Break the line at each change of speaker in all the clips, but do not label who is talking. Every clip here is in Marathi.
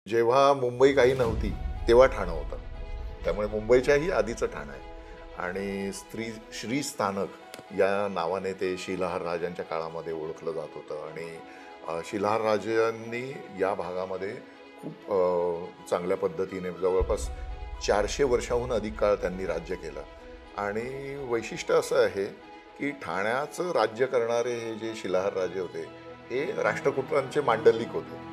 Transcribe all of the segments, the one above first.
जेव्हा मुंबई काही नव्हती तेव्हा ठाणं होतं. त्यामुळे मुंबईच्याही आधीचं ठाणं आहे. आणि श्री स्थानक या नावाने ते शिलाहार राजांच्या काळामध्ये ओळखलं जात होतं. आणि शिलाहार राजांनी या भागामध्ये खूप चांगल्या पद्धतीने जवळपास 400 वर्षाहून अधिक काळ त्यांनी राज्य केलं. आणि वैशिष्ट्य असं आहे की ठाण्याचं राज्य करणारे हे जे शिलाहार राजे होते हे राष्ट्रकूटांचे मांडलिक होते.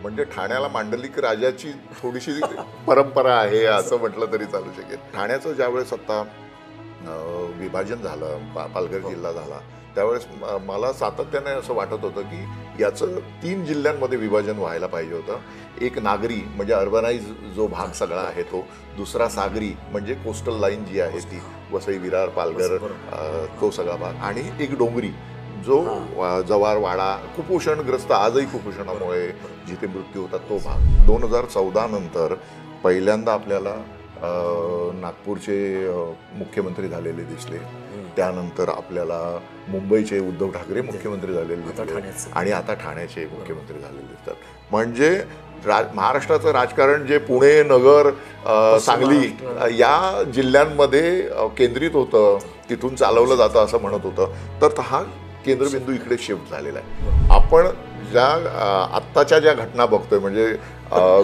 म्हणजे ठाण्याला मांडलिक राजाची थोडीशी परंपरा आहे असं म्हटलं तरी चालू शकेल. ठाण्याचं ज्यावेळेस आता विभाजन झालं, पालघर जिल्हा झाला, त्यावेळेस मला सातत्याने असं वाटत होतं की याचं 3 जिल्ह्यांमध्ये विभाजन व्हायला पाहिजे होतं. एक नागरी म्हणजे अर्बनाइज जो भाग सगळा आहे तो, दुसरा सागरी म्हणजे कोस्टल लाईन जी आहे ती वसई, विरार, पालघर, तो सगळा भाग, आणि एक डोंगरी जो जव्हार, वाडा, कुपोषणग्रस्त आजही कुपोषणामुळे जिथे मृत्यू होतात तो भाग. 2014 नंतर पहिल्यांदा आपल्याला नागपूरचे मुख्यमंत्री झालेले दिसले. त्यानंतर आपल्याला मुंबईचे उद्धव ठाकरे मुख्यमंत्री झालेले दिसले आणि आता ठाण्याचे मुख्यमंत्री झालेले दिसतात. म्हणजे महाराष्ट्राचं राजकारण जे पुणे, नगर, सांगली या जिल्ह्यांमध्ये केंद्रित होतं, तिथून चालवलं जातं असं म्हणत होतं, तर हा केंद्रबिंदू इकडे शिफ्ट झालेला आहे. आपण ज्या आत्ताच्या ज्या घटना बघतोय, म्हणजे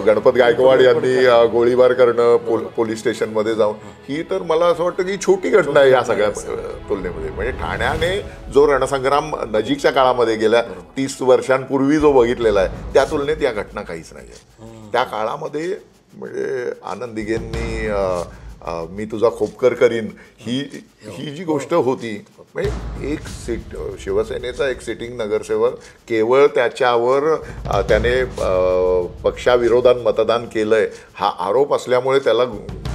गणपत गायकवाड यांनी गोळीबार करणं पोलीस स्टेशनमध्ये जाऊन, ही तर मला असं वाटतं की छोटी घटना आहे या सगळ्या तुलनेमध्ये. म्हणजे ठाण्याने जो रणसंग्राम नजीकच्या काळामध्ये गेल्या 30 वर्षांपूर्वी जो बघितलेला आहे त्या तुलनेत या घटना काहीच नाही आहे. त्या काळामध्ये म्हणजे आनंद दिघेंनी मी तुझा खोपकर करीन ही जी गोष्ट होती, म्हणजे एक शिवसेनेचा एक सिटिंग नगरसेवक केवळ त्याच्यावर त्याने पक्षाविरोधात मतदान केलंय हा आरोप असल्यामुळे त्याला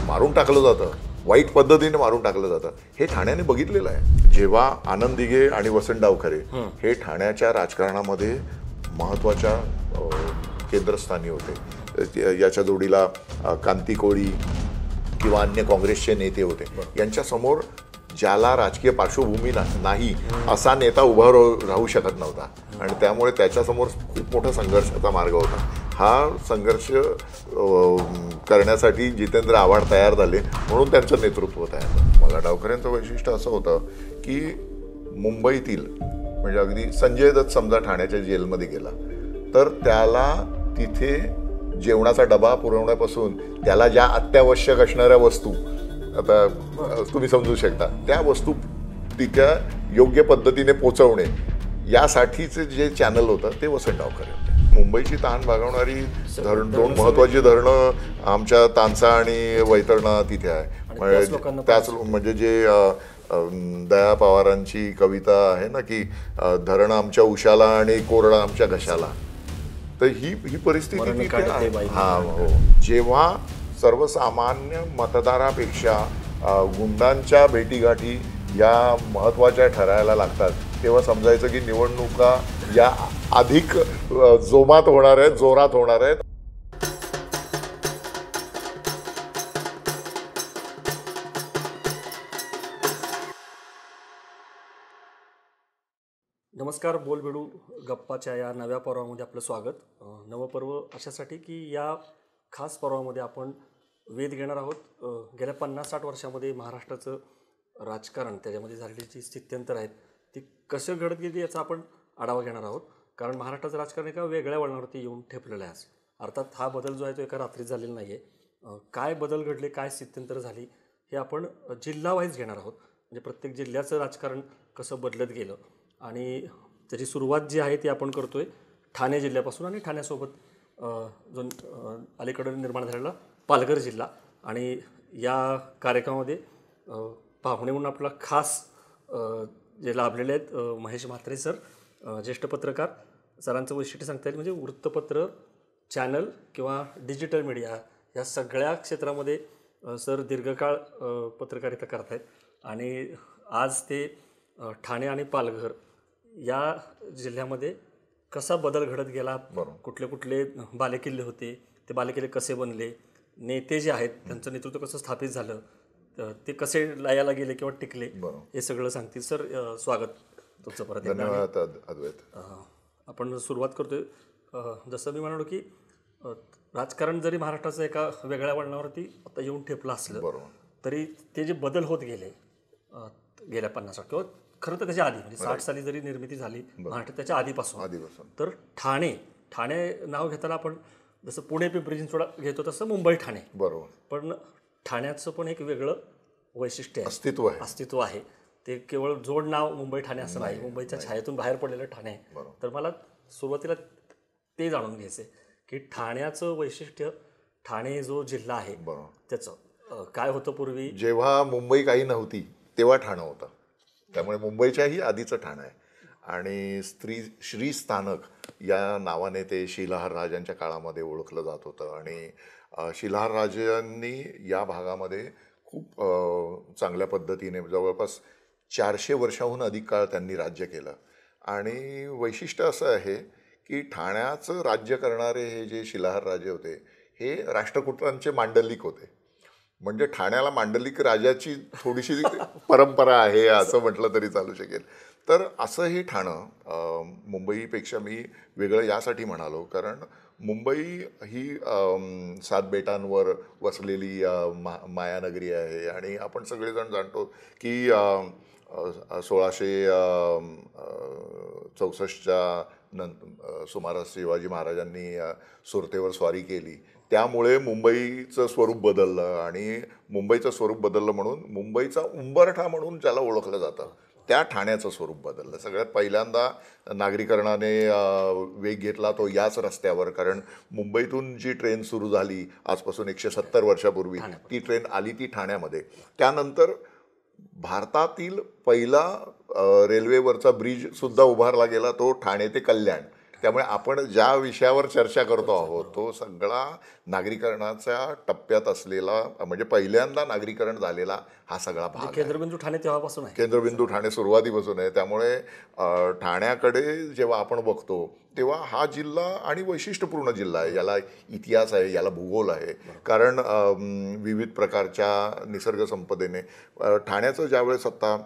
मारून टाकलं जातं, वाईट पद्धतीने मारून टाकलं जातं. हे ठाण्याने बघितलेलं आहे. जेव्हा आनंद दिघे आणि वसंत डावखरे हे ठाण्याच्या राजकारणामध्ये महत्त्वाच्या केंद्रस्थानी होते, याच्या जोडीला कांती कोळी किंवा अन्य काँग्रेसचे नेते होते, यांच्यासमोर ज्याला राजकीय पार्श्वभूमी नाही असा नेता उभा राहू शकत नव्हता. आणि त्यामुळे त्याच्यासमोर खूप मोठा संघर्षाचा मार्ग होता. हा संघर्ष करण्यासाठी जितेंद्र आव्हाड तयार झाले, म्हणून त्यांचं नेतृत्व तयार झालं. मला डावखरेंचं वैशिष्ट्य असं होतं की मुंबईतील म्हणजे अगदी संजय दत्त समजा ठाण्याच्या जेलमध्ये गेला तर त्याला तिथे जेवणाचा डबा पुरवण्यापासून त्याला ज्या अत्यावश्यक असणाऱ्या वस्तू, आता तुम्ही समजू शकता, त्या वस्तू तिच्या योग्य पद्धतीने पोचवणे यासाठीचे जे चॅनल होतं ते वसंत डावखरे होते. मुंबईची तहान भागवणारी दोन महत्त्वाची धरणं आमच्या तानसा आणि वैतरणा तिथे आहे. त्याच म्हणजे जे दया पवारांची कविता आहे ना की धरणं आमच्या उशाला आणि कोरडा आमच्या घशाला, तर ही परिस्थिती हो. जेव्हा सर्वसामान्य मतदारापेक्षा गुंडांच्या भेटीगाठी या महत्त्वाच्या ठरायला लागतात, तेव्हा समजायचं की निवडणुका या अधिक जोमात होणार आहेत, जोरात होणार आहेत.
नमस्कार. बोलबेडू गप्पाच्या या नव्या पर्वामध्ये आपलं स्वागत. नवं पर्व अशासाठी की या खास पर्वामध्ये आपण वेध घेणार आहोत. गेल्या 50-60 वर्षामध्ये महाराष्ट्राचं राजकारण, त्याच्यामध्ये झालेली जी स्थित्यंतर आहेत ती कसं घडत गेली याचा आपण आढावा घेणार आहोत. कारण महाराष्ट्राचं राजकारण एका वेगळ्या वळणावरती येऊन ठेपलेलं आहे आज. अर्थात हा बदल जो आहे तो एका रात्रीत झालेला नाही आहे. काय बदल घडले, काय स्थित्यंतर झाली हे आपण जिल्हा वाईज घेणार आहोत. म्हणजे प्रत्येक जिल्ह्याचं राजकारण कसं बदलत गेलं आणि त्याची सुरुवात जी आहे ती आपण करतोय ठाणे जिल्ह्यापासून आणि ठाण्यासोबत जो अलीकडे निर्माण झालेला पालघर जिल्हा. आणि या कार्यक्रमामध्ये पाहुणे म्हणून आपला खास जे लाभलेले आहेत महेश म्हात्रे सर, ज्येष्ठ पत्रकार. सरांचं वैशिष्ट्य सांगता येईल म्हणजे वृत्तपत्र, चॅनल किंवा डिजिटल मीडिया या सगळ्या क्षेत्रामध्ये सर दीर्घकाळ पत्रकारिता करत आहेत. आणि आज ते ठाणे आणि पालघर या जिल्ह्यामध्ये कसा बदल घडत गेला, कुठले कुठले बालेकिल्ले होते, ते बालेकिल्ले कसे बनले, नेते जे आहेत त्यांचं नेतृत्व कसं स्थापित झालं, ते कसे लयाला गेले किंवा टिकले, हे सगळं सांगतील. सर स्वागत तुमचं परत.
धन्यवाद अद्वैत.
आपण सुरुवात करतोय. जसं मी म्हणालो की राजकारण जरी महाराष्ट्राचं एका वेगळ्या वळणावरती आता येऊन ठेपलं असलं
बरोबर.
तरी ते जे बदल होत गेले गेल्या 50 किंवा खरं तर त्याच्या आधी म्हणजे 60 साली जरी निर्मिती झाली महाराष्ट्रात त्याच्या आधीपासून तर ठाणे नाव घेताना आपण जसं पुणे पिंपरी चिंचवड घेतो तसं मुंबई ठाणे,
बरोबर,
पण ठाण्याचं पण एक वेगळं वैशिष्ट्य आहे, अस्तित्व आहे. ते केवळ जोड नाव मुंबई ठाणे असं नाही, मुंबईच्या छायेतून बाहेर पडलेलं ठाणे. तर मला सुरुवातीला ते जाणून घ्यायचं की ठाण्याचं वैशिष्ट्य, ठाणे जो जिल्हा आहे त्याचं काय होतं पूर्वी.
जेव्हा मुंबई काही नव्हती तेव्हा ठाणं होतं, त्यामुळे मुंबईच्याही आधीचं ठाणं आहे. आणि श्री स्थानक या नावाने ते शिलाहार राजांच्या काळामध्ये ओळखलं जात होतं. आणि शिलाहार राजांनी या भागामध्ये खूप चांगल्या पद्धतीने जवळपास 400 वर्षाहून अधिक काळ त्यांनी राज्य केलं. आणि वैशिष्ट्य असं आहे की ठाण्याचं राज्य करणारे हे जे शिलाहार राजे होते हे राष्ट्रकूटांचे मांडलिक होते. म्हणजे ठाण्याला मांडलिक राजाची थोडीशी परंपरा आहे असं म्हटलं तरी चालू शकेल. तर असं हे ठाणं मुंबईपेक्षा मी वेगळं यासाठी म्हणालो कारण मुंबई ही 7 बेटांवर वसलेली मायानगरी आहे. आणि आपण सगळेजण जाणतो की 1664च्या सुमारास शिवाजी महाराजांनी सुरतेवर स्वारी केली, त्यामुळे मुंबईचं स्वरूप बदललं. आणि मुंबईचं स्वरूप बदललं म्हणून मुंबईचा उंबरठा म्हणून ज्याला ओळखलं जातं त्या ठाण्याचं स्वरूप बदललं. सगळ्यात पहिल्यांदा नागरीकरणाने वेग घेतला तो याच रस्त्यावर, कारण मुंबईतून जी ट्रेन सुरू झाली आजपासून 170 वर्षापूर्वी ती ट्रेन आली ती ठाण्यामध्ये. त्यानंतर भारतातील पहिला रेल्वेवरचा ब्रिज सुद्धा उभारला गेला, तो ठाणे ते कल्याण. त्यामुळे आपण ज्या विषयावर चर्चा करतो आहोत तो सगळा नागरीकरणाच्या टप्प्यात असलेला, म्हणजे पहिल्यांदा नागरीकरण झालेला हा सगळा भाग.
केंद्रबिंदू ठाणे तेव्हापासून आहे,
केंद्रबिंदू ठाणे सुरुवातीपासून आहे. त्यामुळे ठाण्याकडे जेव्हा आपण बघतो तेव्हा हा जिल्हा आणि वैशिष्ट्यपूर्ण जिल्हा आहे, याला इतिहास आहे, याला भूगोल आहे. कारण विविध प्रकारच्या निसर्ग संपदेने ठाण्याचं ज्यावेळेस आता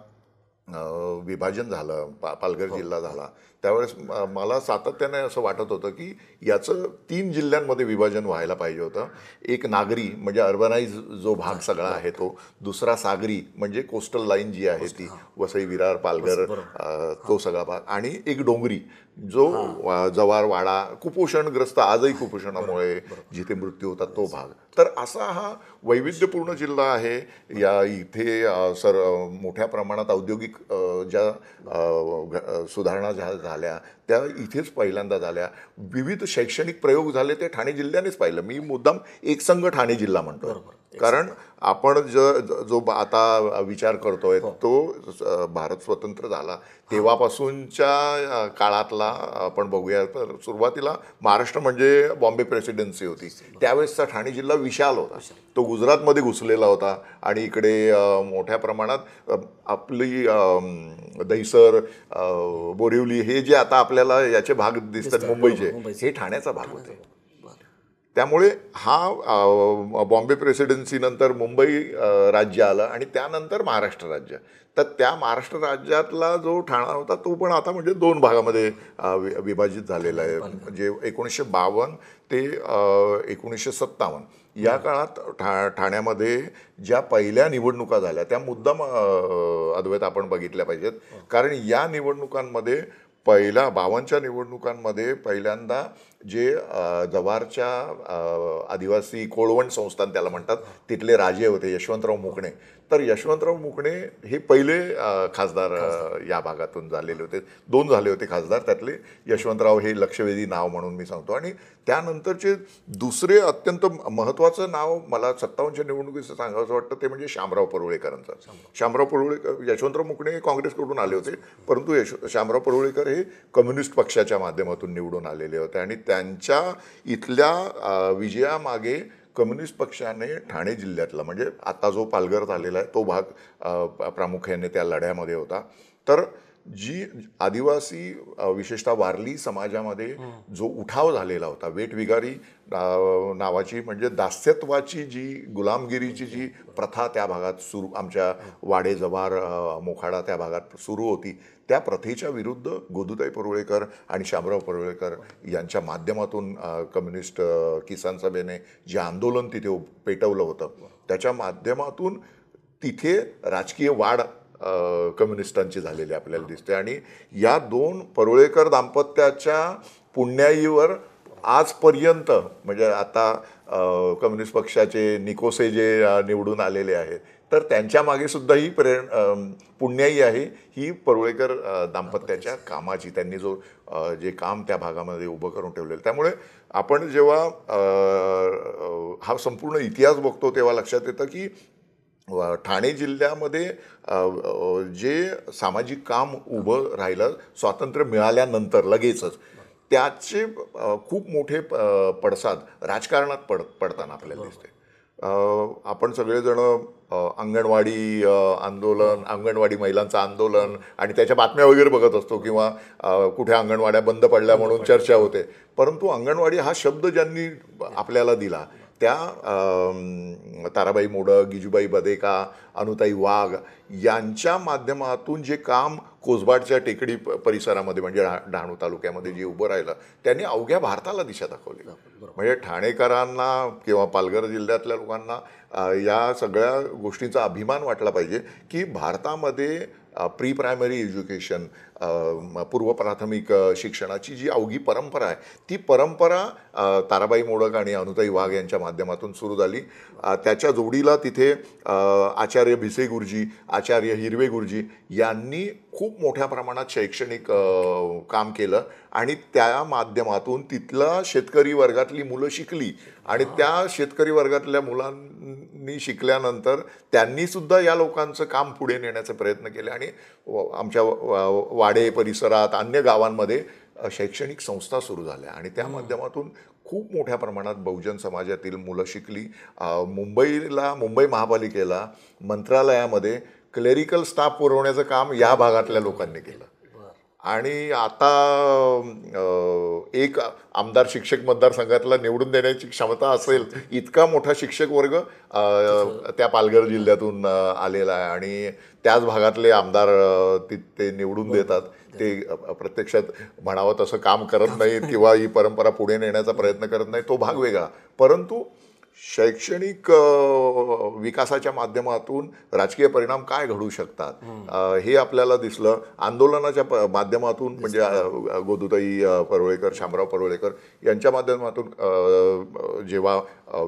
विभाजन झालं, पालघर जिल्हा झाला, त्यावेळेस मला सातत्याने असं वाटत होतं की याचं 3 जिल्ह्यांमध्ये विभाजन व्हायला पाहिजे होतं. एक नागरी म्हणजे अर्बनाइज जो भाग सगळा आहे तो, दुसरा सागरी म्हणजे कोस्टल लाईन जी आहे ती वसई, विरार, पालघर तो सगळा भाग, आणि एक डोंगरी जो जव्हार, वाडा, कुपोषणग्रस्त आजही कुपोषणामुळे जिथे मृत्यू होतात तो भाग. तर असा हा वैविध्यपूर्ण जिल्हा आहे. या इथे मोठ्या प्रमाणात औद्योगिक ज्या सुधारणा झाल्या त्या इथेच पहिल्यांदा झाल्या. विविध शैक्षणिक प्रयोग झाले ते ठाणे जिल्ह्यानेच पाहिलं. मी मुद्दाम एकसंघ ठाणे जिल्हा म्हणतो कारण आपण जो आता विचार करतोय तो भारत स्वतंत्र झाला तेव्हापासूनच्या काळातला आपण बघूया तर सुरुवातीला महाराष्ट्र म्हणजे बॉम्बे प्रेसिडेन्सी होती, त्यावेळेसचा ठाणे जिल्हा विशाल होता, तो गुजरातमध्ये घुसलेला होता. आणि इकडे मोठ्या प्रमाणात आपली दहिसर, बोरिवली हे जे आता आपल्याला याचे भाग दिसतात मुंबईचे, हे ठाण्याचा भाग होते. त्यामुळे हा बॉम्बे प्रेसिडेन्सी नंतर मुंबई राज्य आलं आणि त्यानंतर महाराष्ट्र राज्य. तर त्या महाराष्ट्र राज्यातला जो ठाणा होता तो पण आता म्हणजे 2 भागामध्ये विभाजित झालेला आहे. म्हणजे 1952 ते 1957 या काळात ठाण्यामध्ये ज्या पहिल्या निवडणुका झाल्या त्या मुद्दाम अद्वैत आपण बघितल्या पाहिजेत. कारण या निवडणुकांमध्ये पहिल्या 52च्या निवडणुकांमध्ये पहिल्यांदा जे जव्हारच्या आदिवासी कोळवण संस्थान त्याला म्हणतात तिथले राजे होते यशवंतराव मुकणे. तर यशवंतराव मुकणे हे पहिले खासदार या भागातून झालेले होते. 2 झाले होते खासदार, त्यातले यशवंतराव हे लक्षवेधी नाव म्हणून मी सांगतो. आणि त्यानंतरचे दुसरे अत्यंत महत्त्वाचं नाव मला 57च्या निवडणुकीचं सांगावंसं वाटतं ते म्हणजे शामराव परुळेकरांचं. शामराव परुळेकर, यशवंतराव मुकणे काँग्रेसकडून आले होते परंतु शामराव परुळेकर हे कम्युनिस्ट पक्षाच्या माध्यमातून निवडून आलेले होते. आणि त्यांच्या इथल्या विजयामागे कम्युनिस्ट पक्षाने ठाणे जिल्ह्यातला म्हणजे आता जो पालघर झालेला आहे तो भाग प्रामुख्याने त्या लढ्यामध्ये होता. तर जी आदिवासी विशेषतः वारली समाजामध्ये जो उठाव झालेला होता, वेठविगारी नावाची म्हणजे दास्यत्वाची जी गुलामगिरीची जी प्रथा त्या भागात सुरू, आमच्या वाडे जव्हार मोखाडा त्या भागात सुरू होती, त्या प्रथेच्या विरुद्ध गोदूताई परुळेकर आणि शामराव परुळेकर यांच्या माध्यमातून कम्युनिस्ट किसान सभेने जे आंदोलन तिथे पेटवलं होतं त्याच्या माध्यमातून तिथे राजकीय वाढ कम्युनिस्टांची झालेली आपल्याला दिसते. आणि या दोन परुळेकर दाम्पत्याच्या पुण्याईवर आजपर्यंत म्हणजे आता कम्युनिस्ट पक्षाचे निकोसे जे निवडून आलेले आहेत तर त्यांच्या मागे सुद्धा ही पुण्याई आहे ही परुळेकर दाम्पत्याच्या कामाची, त्यांनी जो जे काम त्या भागामध्ये उभं करून ठेवलेलं. त्यामुळे आपण जेव्हा हा संपूर्ण इतिहास बघतो तेव्हा लक्षात येतं की ठाणे जिल्ह्यामध्ये जे सामाजिक काम उभं राहिलं स्वातंत्र्य मिळाल्यानंतर लगेचच त्याचे खूप मोठे पडसाद राजकारणात पडताना आपल्याला दिसते. आपण सगळेजण अंगणवाडी आंदोलन, अंगणवाडी महिलांचं आंदोलन आणि त्याच्या बातम्या वगैरे बघत असतो किंवा कुठे अंगणवाड्या बंद पडल्या म्हणून चर्चा होते. परंतु अंगणवाडी हा शब्द ज्यांनी आपल्याला दिला त्या ताराबाई मोडक, गिजूबाई बदेका, अनुताई वाघ यांच्या माध्यमातून जे काम कोसबाडच्या टेकडी परिसरामध्ये म्हणजे डहाणू तालुक्यामध्ये जे उभं राहिलं त्यांनी अवघ्या भारताला दिशा दाखवली. म्हणजे ठाणेकरांना किंवा पालघर जिल्ह्यातल्या लोकांना या सगळ्या गोष्टींचा अभिमान वाटला पाहिजे की भारतामध्ये प्री प्रायमरी एज्युकेशन, पूर्व प्राथमिक शिक्षणाची जी अवघी परंपरा आहे ती परंपरा ताराबाई मोडक आणि अनुताई वाघ यांच्या माध्यमातून सुरू झाली. त्याच्या जोडीला तिथे आचार्य भिसे गुरुजी, आचार्य हिरवे गुरुजी यांनी खूप मोठ्या प्रमाणात शैक्षणिक काम केलं आणि त्या माध्यमातून तिथला शेतकरी वर्गातली मुलं शिकली आणि त्या शेतकरी वर्गातल्या मुलांनी शिकल्यानंतर त्यांनी सुद्धा या लोकांचं काम पुढे नेण्याचे प्रयत्न केले आणि आमच्या वाडे परिसरात अन्य गावांमध्ये शैक्षणिक संस्था सुरू झाल्या आणि त्या माध्यमातून खूप मोठ्या प्रमाणात बहुजन समाजातील मुलं शिकली. मुंबई महापालिकेला मंत्रालयामध्ये क्लेरिकल स्टाफ पुरवण्याचं काम या भागातल्या लोकांनी केलं. आणि आता एक आमदार शिक्षक मतदारसंघातला निवडून देण्याची क्षमता असेल इतका मोठा शिक्षक वर्ग त्या पालघर जिल्ह्यातून आलेला आहे आणि त्याच भागातले आमदार ते निवडून देतात. ते प्रत्यक्षात म्हणावं तसं काम करत नाहीत किंवा ही परंपरा पुढे नेण्याचा प्रयत्न करत नाही, तो भाग वेगळा. परंतु शैक्षणिक विकासाच्या माध्यमातून राजकीय परिणाम काय घडू शकतात हे आपल्याला दिसलं. आंदोलनाच्या माध्यमातून म्हणजे गोदूताई परुळेकर, शामराव परुळेकर यांच्या माध्यमातून जेव्हा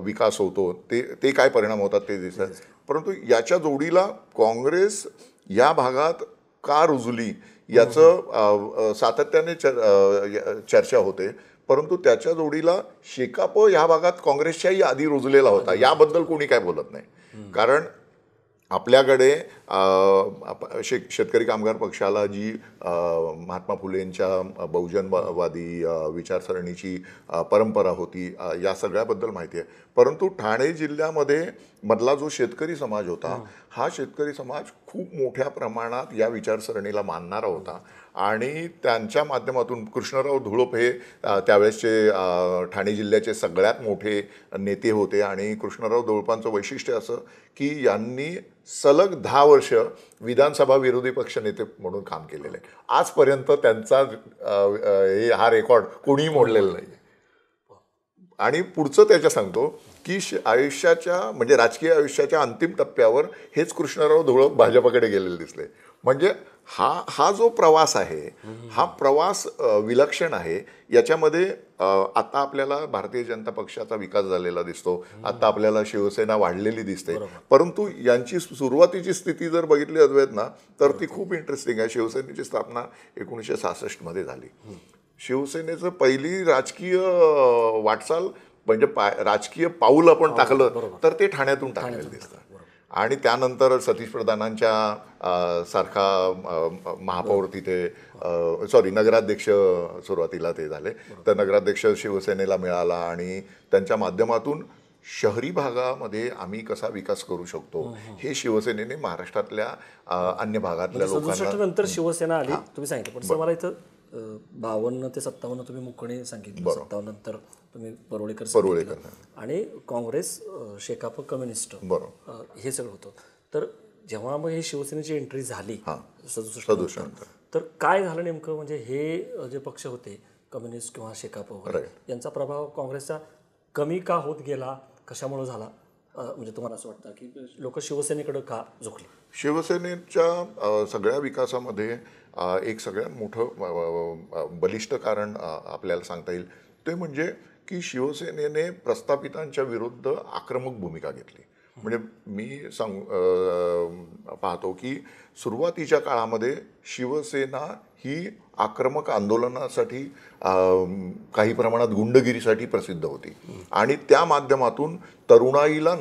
विकास होतो ते काय परिणाम होतात ते दिसतात. परंतु याच्या जोडीला काँग्रेस या भागात का रुजली याचं सातत्याने चर्चा होते. परंतु त्याच्या जोडीला शेकाप ह्या भागात काँग्रेसच्याही आधी रुजलेला होता, याबद्दल कोणी काय बोलत नाही. कारण आपल्याकडे शेतकरी कामगार पक्षाला जी महात्मा फुलेंच्या बहुजनवादी विचारसरणीची परंपरा होती या सगळ्याबद्दल माहिती आहे. परंतु ठाणे जिल्ह्यामध्ये मधला जो शेतकरी समाज होता हा शेतकरी समाज खूप मोठ्या प्रमाणात या विचारसरणीला मानणारा होता आणि त्यांच्या माध्यमातून कृष्णराव धुळप हे त्यावेळेसचे ठाणे जिल्ह्याचे सगळ्यात मोठे नेते होते आणि कृष्णराव धुळपांचं वैशिष्ट्य असं की यांनी सलग 10 वर्ष विधानसभा विरोधी पक्षनेते म्हणून काम केलेलं आहे. आजपर्यंत त्यांचा हा रेकॉर्ड कोणीही मोडलेला नाही. आणि पुढचं त्याच्या सांगतो की आयुष्याच्या म्हणजे राजकीय आयुष्याच्या अंतिम टप्प्यावर हेच कृष्णराव धुळप भाजपकडे गेलेले दिसले. म्हणजे हा जो प्रवास आहे हा प्रवास विलक्षण आहे. याच्यामध्ये आता आपल्याला भारतीय जनता पक्षाचा विकास झालेला दिसतो, आता आपल्याला शिवसेना वाढलेली दिसते. परंतु यांची सुरुवातीची स्थिती जर बघितली अद्वैत ना तर ती खूप इंटरेस्टिंग आहे. शिवसेनेची स्थापना 1966 मध्ये झाली. शिवसेनेचं पहिली राजकीय वाटचाल म्हणजे राजकीय पाऊल आपण टाकलं तर ते ठाण्यातून टाकलेलं दिसतं. आणि त्यानंतर सतीश प्रधानांच्या सारखा महापौर तिथे नगराध्यक्ष सुरुवातीला ते झाले. तर नगराध्यक्ष शिवसेनेला मिळाला आणि त्यांच्या माध्यमातून शहरी भागामध्ये आम्ही कसा विकास करू शकतो हे शिवसेनेने महाराष्ट्रातल्या अन्य भागातल्या लोकांना
67 नंतर शिवसेना आली तुम्ही सांगितलं. पण मला इथं 52 ते 57 तुम्ही मुकणे सांगितलं, 57 नंतर तुम्ही परोळेकर सांगितलं. आणि काँग्रेस, शेकाप, कम्युनिस्ट हे सगळं होतं. तर जेव्हा मग हे शिवसेनेची एंट्री झाली 67 नंतर, तर काय झालं नेमकं? म्हणजे हे जे पक्ष होते कम्युनिस्ट किंवा शेकाप वगैरे यांचा प्रभाव काँग्रेसचा कमी का होत गेला, कशामुळे झाला? म्हणजे तुम्हाला असं वाटतं की लोक शिवसेनेकडे का झुकले?
शिवसेनेच्या सगळ्या विकासामध्ये एक सगळ्यात मोठं बलिष्ठ कारण आपल्याला सांगता येईल ते म्हणजे की शिवसेनेने प्रस्थापितांच्या विरुद्ध आक्रमक भूमिका घेतली. म्हणजे मी पाहतो की सुरुवातीच्या काळामध्ये शिवसेना ही आक्रमक आंदोलनासाठी काही प्रमाणात गुंडगिरीसाठी प्रसिद्ध होती आणि त्या माध्यमातून तरुणाईला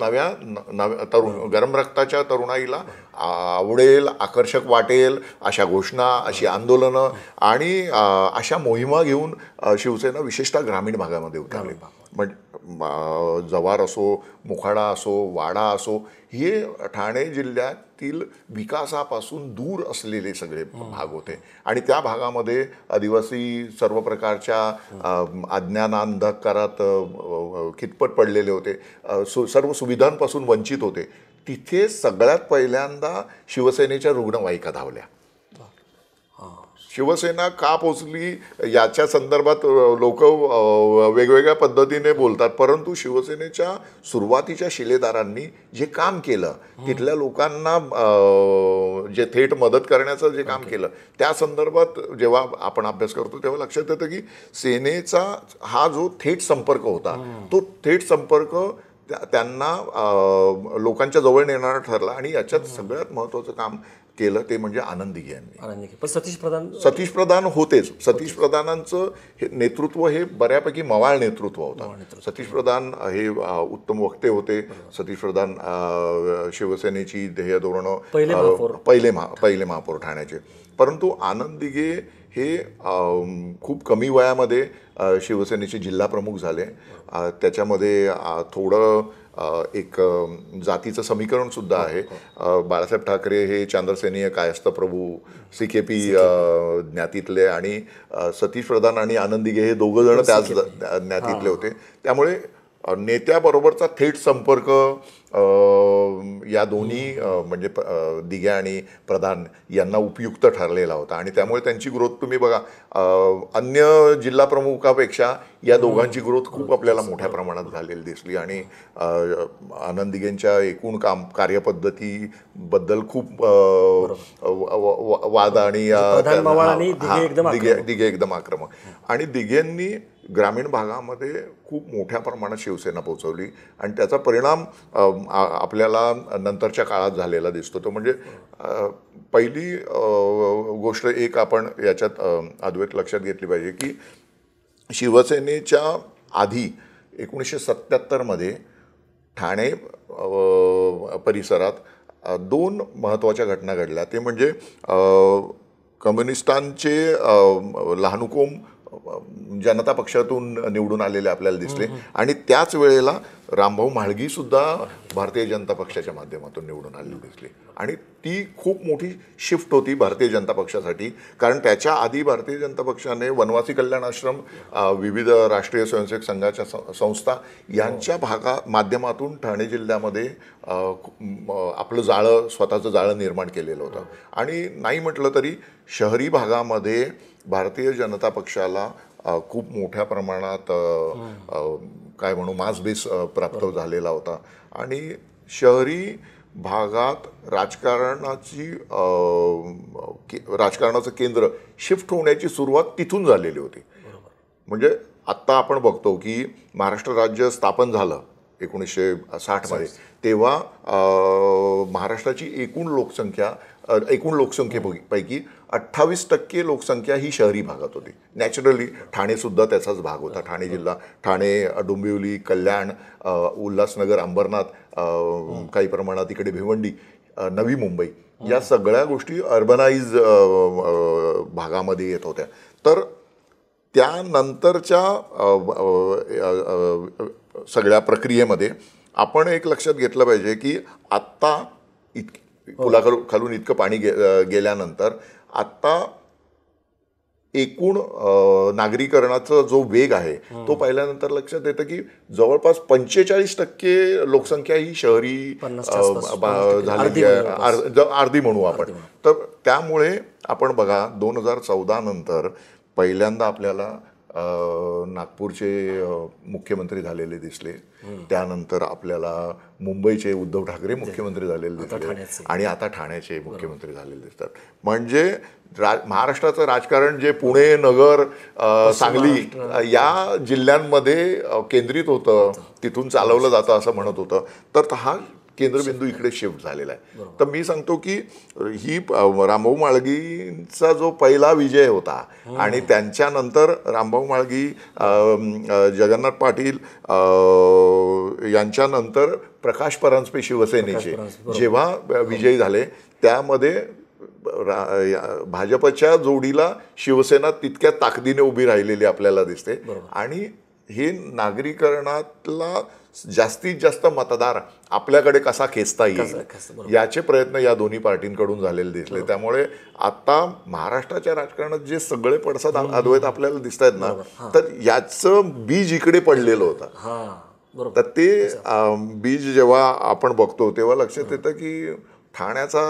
गरम रक्ताच्या तरुणाईला आवडेल, आकर्षक वाटेल अशा घोषणा, अशी आंदोलनं आणि अशा मोहिमा घेऊन शिवसेना विशेषतः ग्रामीण भागामध्ये उतरली. म्हणजे जव्हार असो, मोखाडा असो, वाडा असो, हे ठाणे जिल्ह्यातील विकासापासून दूर असलेले सगळे भाग होते आणि त्या भागामध्ये आदिवासी सर्व प्रकारच्या अज्ञानांधकारात खितपत पडलेले होते, सर्व सुविधांपासून वंचित होते. तिथे सगळ्यात पहिल्यांदा शिवसेनेच्या रुग्णवाहिका धावल्या. शिवसेना का पोचली याच्या संदर्भात लोक वेगवेगळ्या पद्धतीने बोलतात, परंतु शिवसेनेच्या सुरुवातीच्या शिलेदारांनी जे काम केलं, तिथल्या लोकांना जे थेट मदत करण्याचं जे काम केलं, त्या संदर्भात जेव्हा आपण अभ्यास करतो तेव्हा लक्षात येतं की सेनेचा हा जो थेट संपर्क होता, तो थेट संपर्क त्यांना लोकांच्या जवळ नेणारा ठरला आणि याच्यात सगळ्यात महत्त्वाचं काम केलं ते म्हणजे आनंद दिघे यांनी.
पण
सतीश प्रधान होतेच. सतीश प्रधानांचं हे नेतृत्व हे बऱ्यापैकी मवाळ नेतृत्व होतं. सतीश प्रधान हे उत्तम वक्ते होते. सतीश प्रधान शिवसेनेची ध्येय धोरणं पहिले महापौर ठाण्याचे. परंतु आनंद दिघे हे खूप कमी वयामध्ये शिवसेनेचे जिल्हा प्रमुख झाले. त्याच्यामध्ये थोडं एक जातीचं समीकरण सुद्धा आहे. बाळासाहेब ठाकरे हे चांद्रसेनीय कायस्थ प्रभू CKP ज्ञातीतले आणि सतीश प्रधान आणि आनंद दिघे हे दोघं जण त्याच ज्ञातीतले होते. त्यामुळे नेत्याबरोबरचा थेट संपर्क या दोन्ही म्हणजे दिघे आणि प्रधान यांना उपयुक्त ठरलेला होता आणि त्यामुळे त्यांची ग्रोथ तुम्ही बघा, अन्य जिल्हा प्रमुखापेक्षा या दोघांची ग्रोथ खूप आपल्याला मोठ्या प्रमाणात झालेली दिसली आणि आनंद दिघेंच्या एकूण कार्यपद्धतीबद्दल खूप वाद आणि दिघे एकदम आक्रमक. आणि दिघेंनी ग्रामीण भागामध्ये खूप मोठ्या प्रमाणात शिवसेना पोहोचवली आणि त्याचा परिणाम आपल्याला नंतरच्या काळात झालेला दिसतो. तो म्हणजे पहिली गोष्ट एक आपण याच्यात अद्वैत लक्षात घेतली पाहिजे की शिवसेनेच्या आधी 1977 ठाणे परिसरात दोन महत्त्वाच्या घटना घडल्या. ते म्हणजे कम्युनिस्टांचे लहानुकोम जनता पक्षातून निवडून आलेले आपल्याला दिसले आणि त्याच वेळेला रामभाऊ म्हाळगी सुद्धा भारतीय जनता पक्षाच्या माध्यमातून निवडून आलेली दिसली आणि ती खूप मोठी शिफ्ट होती भारतीय जनता पक्षासाठी. कारण त्याच्या आधी भारतीय जनता पक्षाने वनवासी कल्याण आश्रम, विविध राष्ट्रीय स्वयंसेवक संघाच्या संस्था यांच्या माध्यमातून ठाणे जिल्ह्यामध्ये आपलं जाळं, स्वतःचं जाळं निर्माण केलेलं होतं. आणि नाही म्हटलं तरी शहरी भागामध्ये भारतीय जनता पक्षाला खूप मोठ्या प्रमाणात काय म्हणू मासबेस प्राप्त झालेला होता आणि शहरी भागात राजकारणाचं केंद्र शिफ्ट होण्याची सुरुवात तिथून झालेली होती. म्हणजे आत्ता आपण बघतो की महाराष्ट्र राज्य स्थापन झालं 1960 तेव्हा महाराष्ट्राची एकूण लोकसंख्येपैकी 28% लोकसंख्या ही शहरी भागात होती. नॅचरली ठाणेसुद्धा त्याचाच भाग होता. ठाणे जिल्हा, ठाणे, डोंबिवली, कल्याण, उल्हासनगर, अंबरनाथ, काही प्रमाणात इकडे भिवंडी, नवी मुंबई या सगळ्या गोष्टी अर्बनाइज भागामध्ये येत होत्या. तर त्यानंतरच्या सगळ्या प्रक्रियेमध्ये आपण एक लक्षात घेतलं पाहिजे की आत्ता पुलाखालून इतकं पाणी गेल्यानंतर आत्ता एकूण नागरीकरणाचा जो वेग आहे तो पाहिल्यानंतर लक्षात येतं की जवळपास 45% लोकसंख्या ही शहरी झालेली आहे, अर्धी म्हणू आपण. तर त्यामुळे आपण बघा 2014 नंतर पहिल्यांदा आपल्याला नागपूरचे मुख्यमंत्री झालेले दिसले, त्यानंतर आपल्याला मुंबईचे उद्धव ठाकरे मुख्यमंत्री झालेले दिसले आणि आता ठाण्याचे मुख्यमंत्री झालेले दिसतात. म्हणजे महाराष्ट्राचं राजकारण जे पुणे, नगर, सांगली या जिल्ह्यांमध्ये केंद्रित होतं, तिथून चालवलं जातं असं म्हणत होतं, तर हा केंद्रबिंदू इकडे शिफ्ट झालेला आहे. तर मी सांगतो की ही रामभाऊ म्हाळगींचा जो पहिला विजय होता आणि त्यांच्यानंतर रामभाऊ म्हाळगी, जगन्नाथ पाटील यांच्यानंतर प्रकाश परांजपे शिवसेनेचे जेव्हा विजयी झाले, त्यामध्ये भाजपच्या जोडीला शिवसेना तितक्या ताकदीने उभी राहिलेली आपल्याला दिसते. आणि हे नागरीकरणातला जास्तीत जास्त मतदार आपल्याकडे कसा खेचता येईल याचे प्रयत्न या दोन्ही पार्टींकडून झालेले दिसले. त्यामुळे आता महाराष्ट्राच्या राजकारणात जे सगळे पडसाद अद्वैत आपल्याला दिसत आहेत ना, तर याचं बीज इकडे पडलेलं होतं. तर ते बीज जेव्हा आपण बघतो तेव्हा लक्षात येतं की ठाण्याचा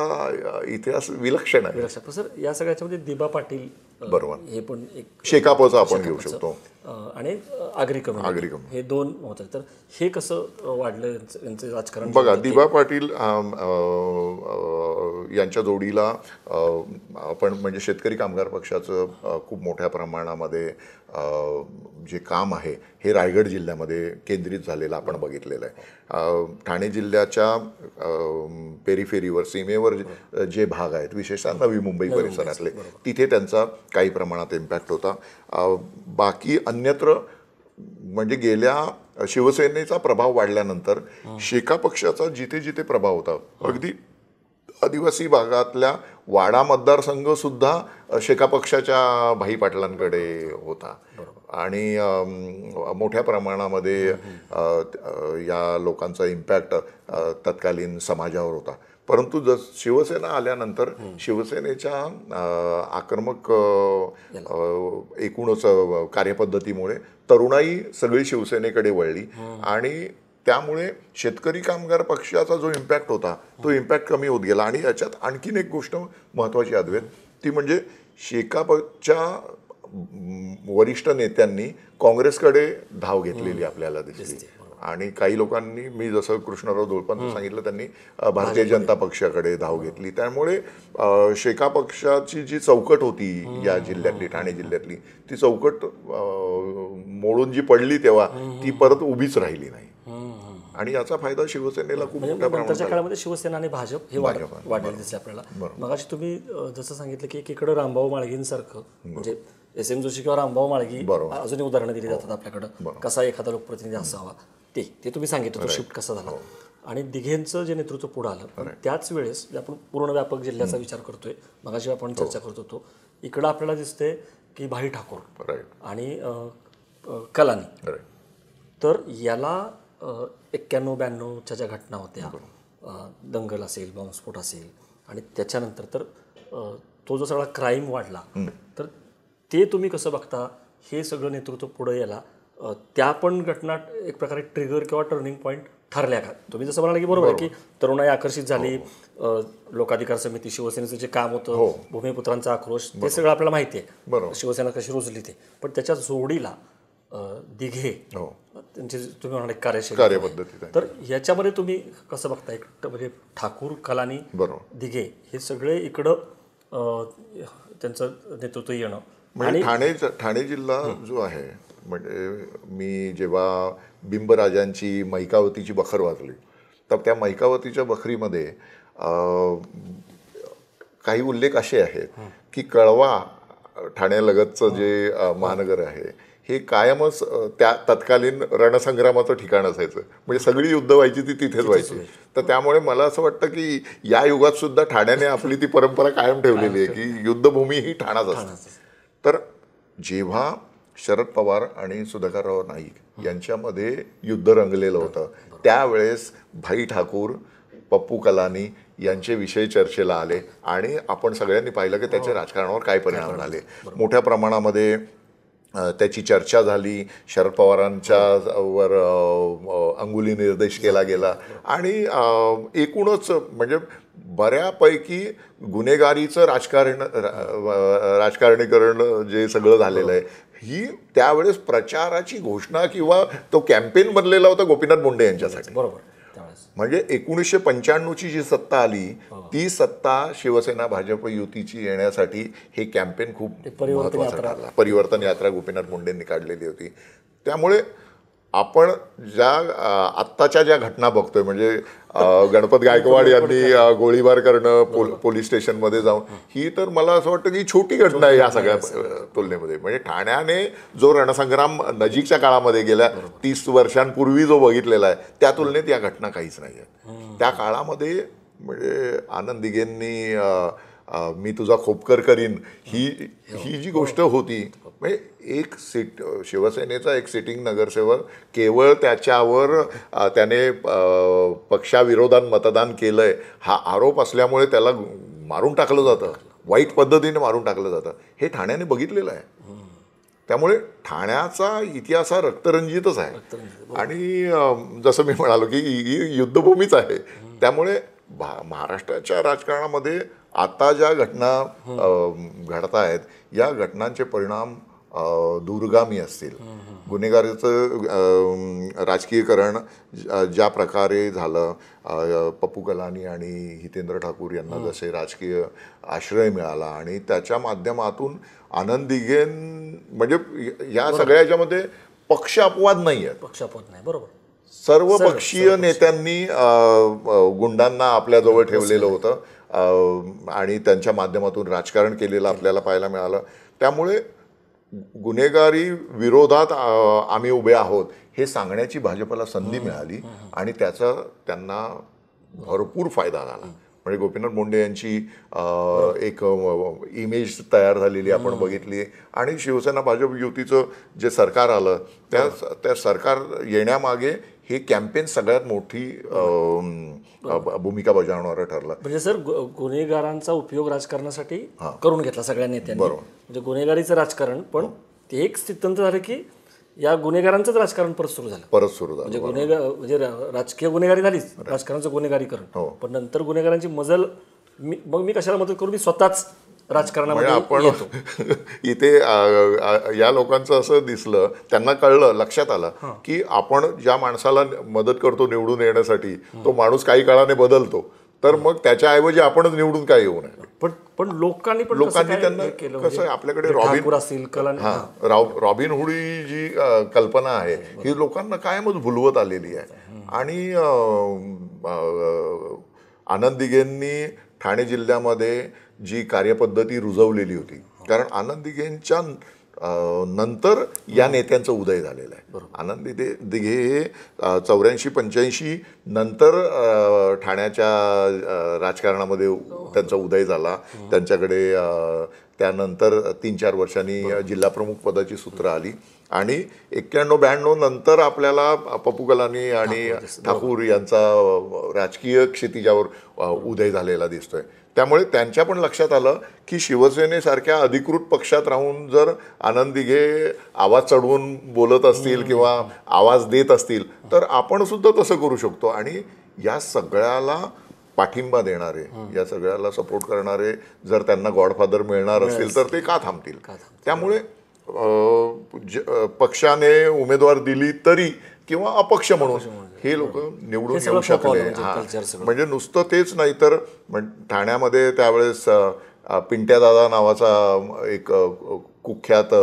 इतिहास विलक्षण आहे.
सर, या सगळ्याच्यामध्ये दिबा पाटील
बरोबर
हे पण एक
शेकापचं आपण घेऊ शकतो
आणि आगरी कम्युनिटी हे दोन होतात. तर हे कसं वाढलं यांचं राजकारण?
बघा, दिबा पाटील यांच्या जोडीला आपण म्हणजे शेतकरी कामगार पक्षाचं खूप मोठ्या प्रमाणामध्ये जे काम आहे हे रायगड जिल्ह्यामध्ये केंद्रित झालेलं आपण बघितलेलं आहे. ठाणे जिल्ह्याच्या पेरिफेरीवर, सीमेवर जे भाग आहेत, विशेषतः नवी मुंबई परिसरातले, तिथे त्यांचा काही प्रमाणात इम्पॅक्ट होता. बाकी अन्यत्र म्हणजे गेल्या शिवसेनेचा प्रभाव वाढल्यानंतर शेका पक्षाचा जिथे जिथे प्रभाव होता, अगदी आदिवासी भागातल्या वाडा मतदारसंघ सुद्धा शेका पक्षाच्या भाई पाटलांकडे होता आणि मोठ्या प्रमाणामध्ये या लोकांचा इम्पॅक्ट तत्कालीन समाजावर होता. परंतु शिवसेना आल्यानंतर शिवसेनेच्या आक्रमक एकूणच कार्यपद्धतीमुळे तरुणाई सगळी शिवसेनेकडे वळली आणि त्यामुळे शेतकरी कामगार पक्षाचा जो इम्पॅक्ट होता तो इम्पॅक्ट कमी होत गेला. आणि याच्यात आणखीन एक गोष्ट महत्त्वाची अद्वैत, ती म्हणजे शेकापच्या वरिष्ठ नेत्यांनी काँग्रेसकडे धाव घेतलेली आपल्याला दिसली. आणि काही लोकांनी, मी जसं कृष्णराव धोळपांचं सांगितलं, त्यांनी भारतीय जनता पक्षाकडे धाव घेतली. त्यामुळे शेका पक्षाची जी चौकट होती या जिल्ह्यातली, ठाणे जिल्ह्यातली, ती चौकट मोडून जी पडली तेव्हा ती परत उभीच राहिली नाही. आणि याचा फायदा शिवसेनेला खूप मोठ्या
प्रमाणात काळामध्ये शिवसेना आणि भाजप हे वाढलेले दिसले आपल्याला. मगाशी तुम्ही जसं सांगितलं की एकीकडे रामभाऊ म्हाळगींसारखं म्हणजे एस एम जोशी किंवा रामभाऊ म्हाळगी अजूनही उदाहरणं दिली जातात आपल्याकडं, कसा एखादा लोकप्रतिनिधी असावा ते तुम्ही सांगितलं, तो शिफ्ट कसा झाला. आणि दिघेंचं जे नेतृत्व पुढे आलं त्याच वेळेस आपण पूर्ण व्यापक जिल्ह्याचा विचार करतोय, मगाशी आपण चर्चा करत होतो, इकडं आपल्याला दिसते की भाई ठाकूर आणि कलानी. तर याला 91-92च्या ज्या घटना होत्या, दंगल असेल, बॉम्बस्फोट असेल, आणि त्याच्यानंतर तर तो जो सगळा क्राईम वाढला, तर ते तुम्ही कसं बघता? हे सगळं नेतृत्व पुढे याला त्या पण घटना एक प्रकारे ट्रिगर किंवा टर्निंग पॉईंट ठरल्या का? तुम्ही जसं म्हणाला की बरोबर आहे की तरुणाई आकर्षित झाली, लोकाधिकार समिती, शिवसेनेचं जे काम होतं, भूमिपुत्रांचा आक्रोश, ते सगळं आपल्याला माहिती आहे, शिवसेना कशी रुजली ते. पण त्याच्या जोडीला दिघे त्यांची तुम्ही म्हणाले कार्यपद्धती, तर ह्याच्यामध्ये तुम्ही कसं बघता? एक म्हणजे ठाकूर, कलानी, दिघे हे सगळे इकडं त्यांचं नेतृत्व येणं.
म्हणजे ठाणे जिल्हा जो आहे, म्हणजे मी जेव्हा बिंबराजांची मैकावतीची बखर वाचली, तर त्या मैकावतीच्या बखरीमध्ये काही उल्लेख असे आहेत की कळवा, ठाण्यालगतचं जे महानगर आहे, हे कायमच त्या तत्कालीन रणसंग्रामाचं ठिकाण असायचं. म्हणजे सगळी युद्ध व्हायची ती तिथेच व्हायची. तर त्यामुळे मला असं वाटतं की या युगात सुद्धा ठाण्याने आपली ती परंपरा कायम ठेवलेली आहे की युद्धभूमी ही ठाणाच असते. तर जेव्हा शरद पवार आणि सुधाकरराव नाईक यांच्यामध्ये युद्ध रंगलेलं होतं. त्यावेळेस भाई ठाकूर, पप्पू कलानी यांचे विषय चर्चेला आले आणि आपण सगळ्यांनी पाहिलं की त्याच्या राजकारणावर काय परिणाम झाले. मोठ्या प्रमाणामध्ये त्याची चर्चा झाली. शरद पवारांच्या वर अंगुली निर्देश केला गेला आणि एकूणच म्हणजे बऱ्यापैकी गुन्हेगारीचं राजकारणीकरण जे सगळं झालेलं आहे, ही त्यावेळेस प्रचाराची घोषणा किंवा तो कॅम्पेन बनलेला होता गोपीनाथ मुंडे यांच्यासाठी.
बरोबर.
म्हणजे 1995ची जी सत्ता आली ती सत्ता शिवसेना भाजप युतीची येण्यासाठी हे कॅम्पेन खूप महत्त्वाचं ठरलं. परिवर्तन यात्रा गोपीनाथ मुंडेंनी काढलेली होती. त्यामुळे आपण ज्या आत्ताच्या ज्या घटना बघतोय म्हणजे गणपत गायकवाड यांनी गोळीबार करणं पोलीस स्टेशनमध्ये जाऊन, ही तर मला असं वाटतं की छोटी घटना आहे या सगळ्या तुलनेमध्ये. म्हणजे ठाण्याने जो रणसंग्राम नजीकच्या काळामध्ये गेल्या 30 वर्षांपूर्वी जो बघितलेला आहे त्या तुलनेत या घटना काहीच नाही आहेत. त्या काळामध्ये म्हणजे आनंद दिघेंनी मी तुझा खोपकर करीन ही जी गोष्ट होती, म्हणजे एक शिवसेनेचा एक सिटिंग नगरसेवक केवळ त्याच्यावर त्याने पक्षाविरोधात मतदान केलंय हा आरोप असल्यामुळे त्याला मारून टाकलं जातं, वाईट पद्धतीने मारून टाकलं जातं, हे ठाण्याने बघितलेलं आहे. त्यामुळे ठाण्याचा इतिहास हा रक्तरंजितच आहे आणि जसं मी म्हणालो की ही युद्धभूमीच आहे. त्यामुळे महाराष्ट्राच्या राजकारणामध्ये आता ज्या घटना घडत आहेत या घटनांचे परिणाम दूरगामी असतील. गुन्हेगारीचं राजकीयकरण ज्या प्रकारे झालं, पप्पू कलानी आणि हितेंद्र ठाकूर यांना जसे राजकीय आश्रय मिळाला आणि त्याच्या माध्यमातून आनंद दिघे म्हणजे या सगळ्या याच्यामध्ये पक्ष अपवाद नाही आहेत.
पक्षापद नाही. बरोबर.
सर्व पक्षीय नेत्यांनी गुंडांना आपल्याजवळ ठेवलेलं होतं आणि त्यांच्या माध्यमातून राजकारण केलेलं आपल्याला पाहायला मिळालं. त्यामुळे गुन्हेगारी विरोधात आम्ही उभे आहोत हे सांगण्याची भाजपला संधी मिळाली आणि त्याचा त्यांना भरपूर फायदा झाला. म्हणजे गोपीनाथ मुंडे यांची एक इमेज तयार झालेली आपण बघितली आणि शिवसेना भाजप युतीचं जे सरकार आलं त्या सरकार येण्यामागे हे कॅम्पेन सगळ्यात मोठी भूमिका बजावणारं ठरलं.
म्हणजे सर गुन्हेगारांचा उपयोग राजकारणासाठी करून घेतला सगळ्या नेत्यांनी.
बरोबर.
म्हणजे गुन्हेगारीचं राजकारण पण ते एक स्थित्यंत झालं की या गुन्हेगारांचंच राजकारण परत सुरू झालं. म्हणजे म्हणजे राजकीय गुन्हेगारी झालीच, राजकारणाचं गुन्हेगारीकरण. पण नंतर गुन्हेगारांची मजल मी कशाला मदत करू, मी स्वतःच राजकारणामध्ये
आपण इथे या लोकांचं असं दिसलं, त्यांना कळलं, लक्षात आलं की आपण ज्या माणसाला मदत करतो निवडून येण्यासाठी तो माणूस काही काळाने बदलतो, तर मग त्याच्याऐवजी आपणच निवडून काय येऊ नये.
पण लोकांनी
त्यांना कसं आहे, आपल्याकडे रॉबिन हुड ही जी कल्पना आहे ही लोकांना कायमच भुलवत आलेली आहे. आणि आनंद दिघेंनी ठाणे जिल्ह्यामध्ये जी कार्यपद्धती रुजवलेली होती, कारण आनंद दिघेंच्या नंतर या नेत्यांचा उदय झालेला आहे. आनंद दिघे हे 84-85 नंतर ठाण्याच्या राजकारणामध्ये त्यांचा उदय झाला. त्यांच्याकडे त्यानंतर 3-4 वर्षांनी जिल्हा प्रमुख पदाची सूत्र आली आणि 91-92 नंतर आपल्याला पप्पू कलानी आणि ठाकूर यांचा राजकीय क्षितिजावर उदय झालेला दिसतोय. त्यामुळे त्यांच्या पण लक्षात आलं की शिवसेनेसारख्या अधिकृत पक्षात राहून जर आनंद दिघे आवाज चढवून बोलत असतील किंवा आवाज देत असतील तर आपण सुद्धा तसं करू शकतो. आणि या सगळ्याला पाठिंबा देणारे, या सगळ्याला सपोर्ट करणारे जर त्यांना गॉडफादर मिळणार असतील तर ते का थांबतील. त्यामुळे पक्षाने उमेदवार दिली तरी किंवा अपक्ष म्हणून हे लोक निवडून येऊ शकले. म्हणजे नुसतं तेच नाही तर ठाण्यामध्ये त्यावेळेस पिंट्या दादा नावाचा एक कुख्यात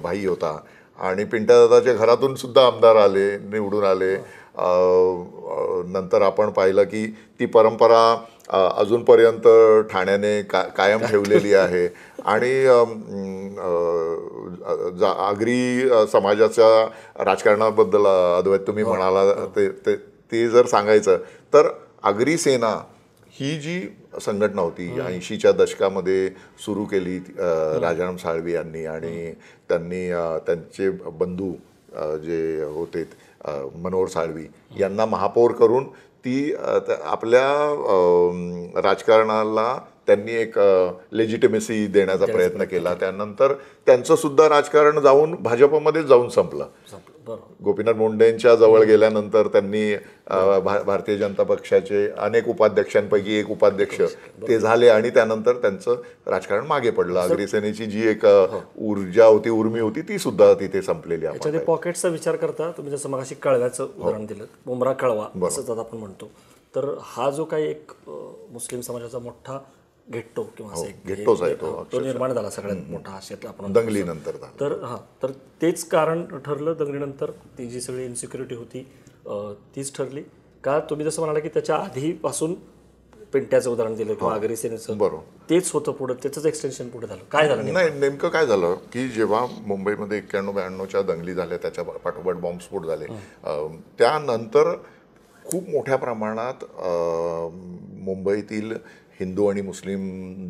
भाई होता आणि पिंट्या दादाच्या घरातून सुद्धा आमदार आले, निवडून आले. नंतर आपण पाहिलं की ती परंपरा अजूनपर्यंत ठाण्याने कायम ठेवलेली आहे. आणि आगरी समाजाच्या राजकारणाबद्दल अद्वैत तुम्ही म्हणाला ते जर सांगायचं तर आगरी सेना ही जी संघटना होती 80च्या दशकामध्ये सुरू केली राजाराम साळवी यांनी, आणि त्यांनी त्यांचे बंधू जे होते मनोहर साळवी यांना महापौर करून ती आपल्या राजकारणाला त्यांनी एक लेजिटिमेसी देण्याचा प्रयत्न केला. त्यानंतर त्यांचं सुद्धा राजकारण जाऊन भाजपमध्ये जाऊन संपलं. गोपीनाथ मुंडेंच्या जवळ गेल्यानंतर त्यांनी भारतीय जनता पक्षाचे अनेक उपाध्यक्षांपैकी एक उपाध्यक्ष ते झाले, आणि त्यानंतर त्यांचं राजकारण मागे पडलं. अग्रसेनेची जी एक ऊर्जा होती, उर्मी होती, ती सुद्धा तिथे संपलेली आहे.
त्याच्यामध्ये पॉकेटचा विचार करता तुम्ही जसं मगाशी कळव्याचं उदाहरण दिलं, मुंब्रा कळवा असं आपण म्हणतो, तर हा जो काही एक मुस्लिम समाजाचा मोठा घेट्टो किंवा असं एक
घेट्टोच आहे
तो निर्माण झाला सगळ्यात मोठा आशियातला आपण
दंगलीनंतर.
तर तेच कारण ठरलं दंगलीनंतर, ती जी सगळी इन्सिक्युरिटी होती तीच ठरली का? तुम्ही जसं म्हणाला की त्याच्या आधीपासून पिंट्याचं उदाहरण दिलं किंवा आगरी सेनेचं,
बरोबर,
तेच होतं पुढं, त्याचंच एक्सटेन्शन पुढे झालं. काय झालं
नाही, नेमकं काय झालं की जेव्हा मुंबईमध्ये 91-92च्या दंगली झाल्या, त्याच्या पाठोपाठ बॉम्बस्फोट झाले, त्यानंतर खूप मोठ्या प्रमाणात मुंबईतील हिंदू आणि मुस्लिम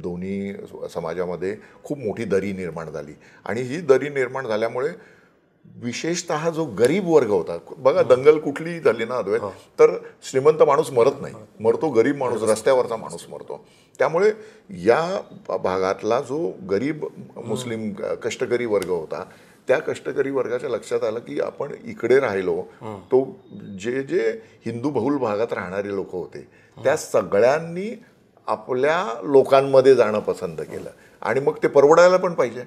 दोन्ही समाजामध्ये खूप मोठी दरी निर्माण झाली. आणि ही दरी निर्माण झाल्यामुळे विशेषतः जो गरीब वर्ग होता, बघा दंगल कुठली झाली ना अद्वैत, तर श्रीमंत माणूस मरत नाही, मरतो गरीब माणूस, रस्त्यावरचा माणूस मरतो. त्यामुळे या भागातला जो गरीब मुस्लिम कष्टकरी वर्ग होता, त्या कष्टकरी वर्गाच्या लक्षात आलं की आपण इकडे राहिलो, तो जे हिंदू बहुल भागात राहणारे लोक होते त्या सगळ्यांनी आपल्या लोकांमध्ये जाणं पसंत केलं, आणि मग ते परवडायला पण पाहिजे.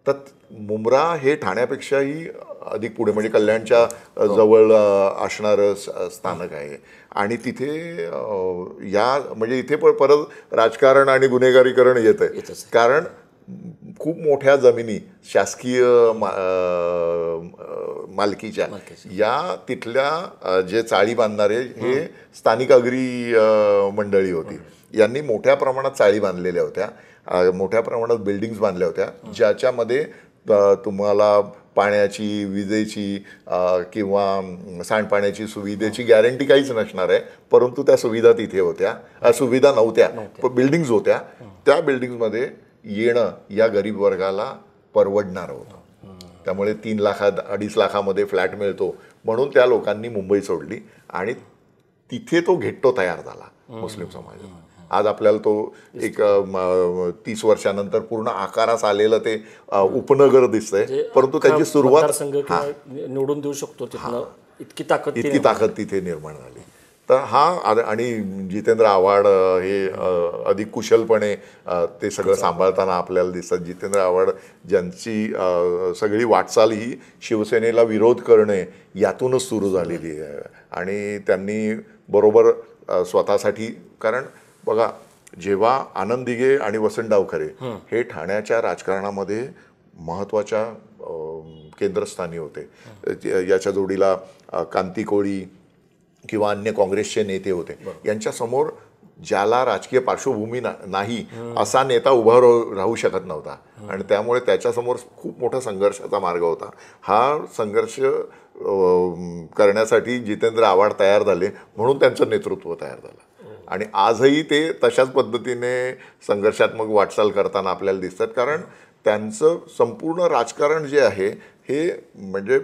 तर मुंब्रा हे ठाण्यापेक्षाही अधिक पुढे, म्हणजे कल्याणच्या जवळ असणारं स्थानक आहे. आणि तिथे म्हणजे इथे पण परत राजकारण आणि गुन्हेगारीकरण येतंय, कारण खूप मोठ्या जमिनी शासकीय मालकीच्या या तिथल्या जे चाळी बांधणारे हे स्थानिक आगरी मंडळी होती. यांनी मोठ्या प्रमाणात चाळी बांधलेल्या होत्या, मोठ्या प्रमाणात बिल्डिंग्स बांधल्या होत्या, ज्याच्यामध्ये तुम्हाला पाण्याची, विजेची किंवा सांडपाण्याची सुविधेची गॅरंटी काहीच नसणार आहे, परंतु त्या सुविधा तिथे होत्या. सुविधा नव्हत्या, बिल्डिंग्स होत्या. त्या बिल्डिंग्समध्ये येणं या गरीब वर्गाला परवडणार होतं. त्यामुळे 3 लाख 2.5 लाखामध्ये फ्लॅट मिळतो म्हणून त्या लोकांनी मुंबई सोडली, आणि तिथे तो घेट्टो तयार झाला मुस्लिम समाजात. आज आपल्याला तो एक 30 वर्षानंतर पूर्ण आकारास आलेलं ते उपनगर दिसतंय, परंतु त्याची सुरुवात
निवडून देऊ शकतो, इतकी ताकद
तिथे निर्माण झाली. तर आणि जितेंद्र आव्हाड हे अधिक कुशलपणे ते सगळं सांभाळताना आपल्याला दिसतात. जितेंद्र आव्हाड ज्यांची सगळी वाटचाल ही शिवसेनेला विरोध करणे यातूनच सुरू झालेली आहे, आणि त्यांनी बरोबर स्वतःसाठी, कारण बघा जेव्हा आनंद दिघे आणि वसंत डावखरे हे ठाण्याच्या राजकारणामध्ये महत्त्वाच्या केंद्रस्थानी होते, याच्या जोडीला कांती कोळी किंवा अन्य काँग्रेसचे नेते होते, यांच्यासमोर ज्याला राजकीय पार्श्वभूमी नाही असा नेता उभा राहू शकत नव्हता, आणि त्यामुळे त्याच्यासमोर खूप मोठा संघर्षाचा मार्ग होता. हा संघर्ष करण्यासाठी जितेंद्र आव्हाड तयार झाले, म्हणून त्यांचं नेतृत्व तयार झालं, आणि आजही ते तशाच पद्धतीने संघर्षात्मक वाटचाल करताना आपल्याला दिसतात. कारण त्यांचं संपूर्ण राजकारण जे आहे हे म्हणजे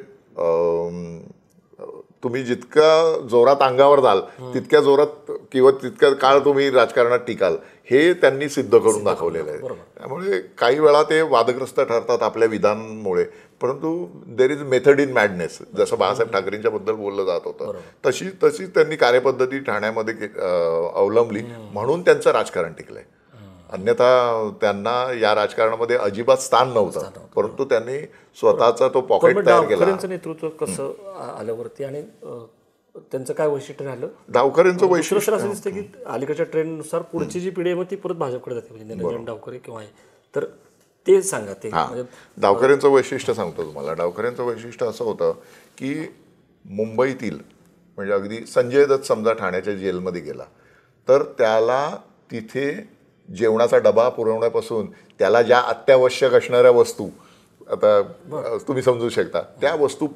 तुम्ही जितक्या जोरात अंगावर जाल तितक्या जोरात किंवा तितक्या काळ तुम्ही राजकारणात टिकाल, हे त्यांनी सिद्ध करून दाखवलेलं आहे. त्यामुळे काही वेळा ते वादग्रस्त ठरतात आपल्या विधानांमुळे, परंतु there is method in madness, जसं बाळासाहेब ठाकरेंच्या बद्दल बोललं जात होतं, तशीच त्यांनी कार्यपद्धती ठाण्यामध्ये अवलंबली, म्हणून त्यांचं राजकारण टिकलंय. अन्यथा त्यांना या राजकारणामध्ये अजिबात स्थान नव्हतं, परंतु त्यांनी स्वतःचा तो पॉकेट तयार केला.
डावखरेंचं नेतृत्व कसं आल्यावरती आणि त्यांचं काय वैशिष्ट्य राहिलं?
डावखरेंचं वैशिष्ट्य
असं दिसतं की अलीकडच्या ट्रेंडनुसार पुढची जी पिढी आहे मग ती परत भाजपकडे जाते, म्हणजे निरंजन डावखरे किंवा आहे, तर ते सांगा. ते
डावखरेंचं वैशिष्ट्य सांगतो तुम्हाला. डावखरेंचं वैशिष्ट्य असं होतं की मुंबईतील म्हणजे अगदी संजय दत्त समजा ठाण्याच्या जेलमध्ये गेला तर त्याला तिथे जेवणाचा डबा पुरवण्यापासून त्याला ज्या अत्यावश्यक असणाऱ्या वस्तू, आता तुम्ही समजू शकता, त्या वस्तू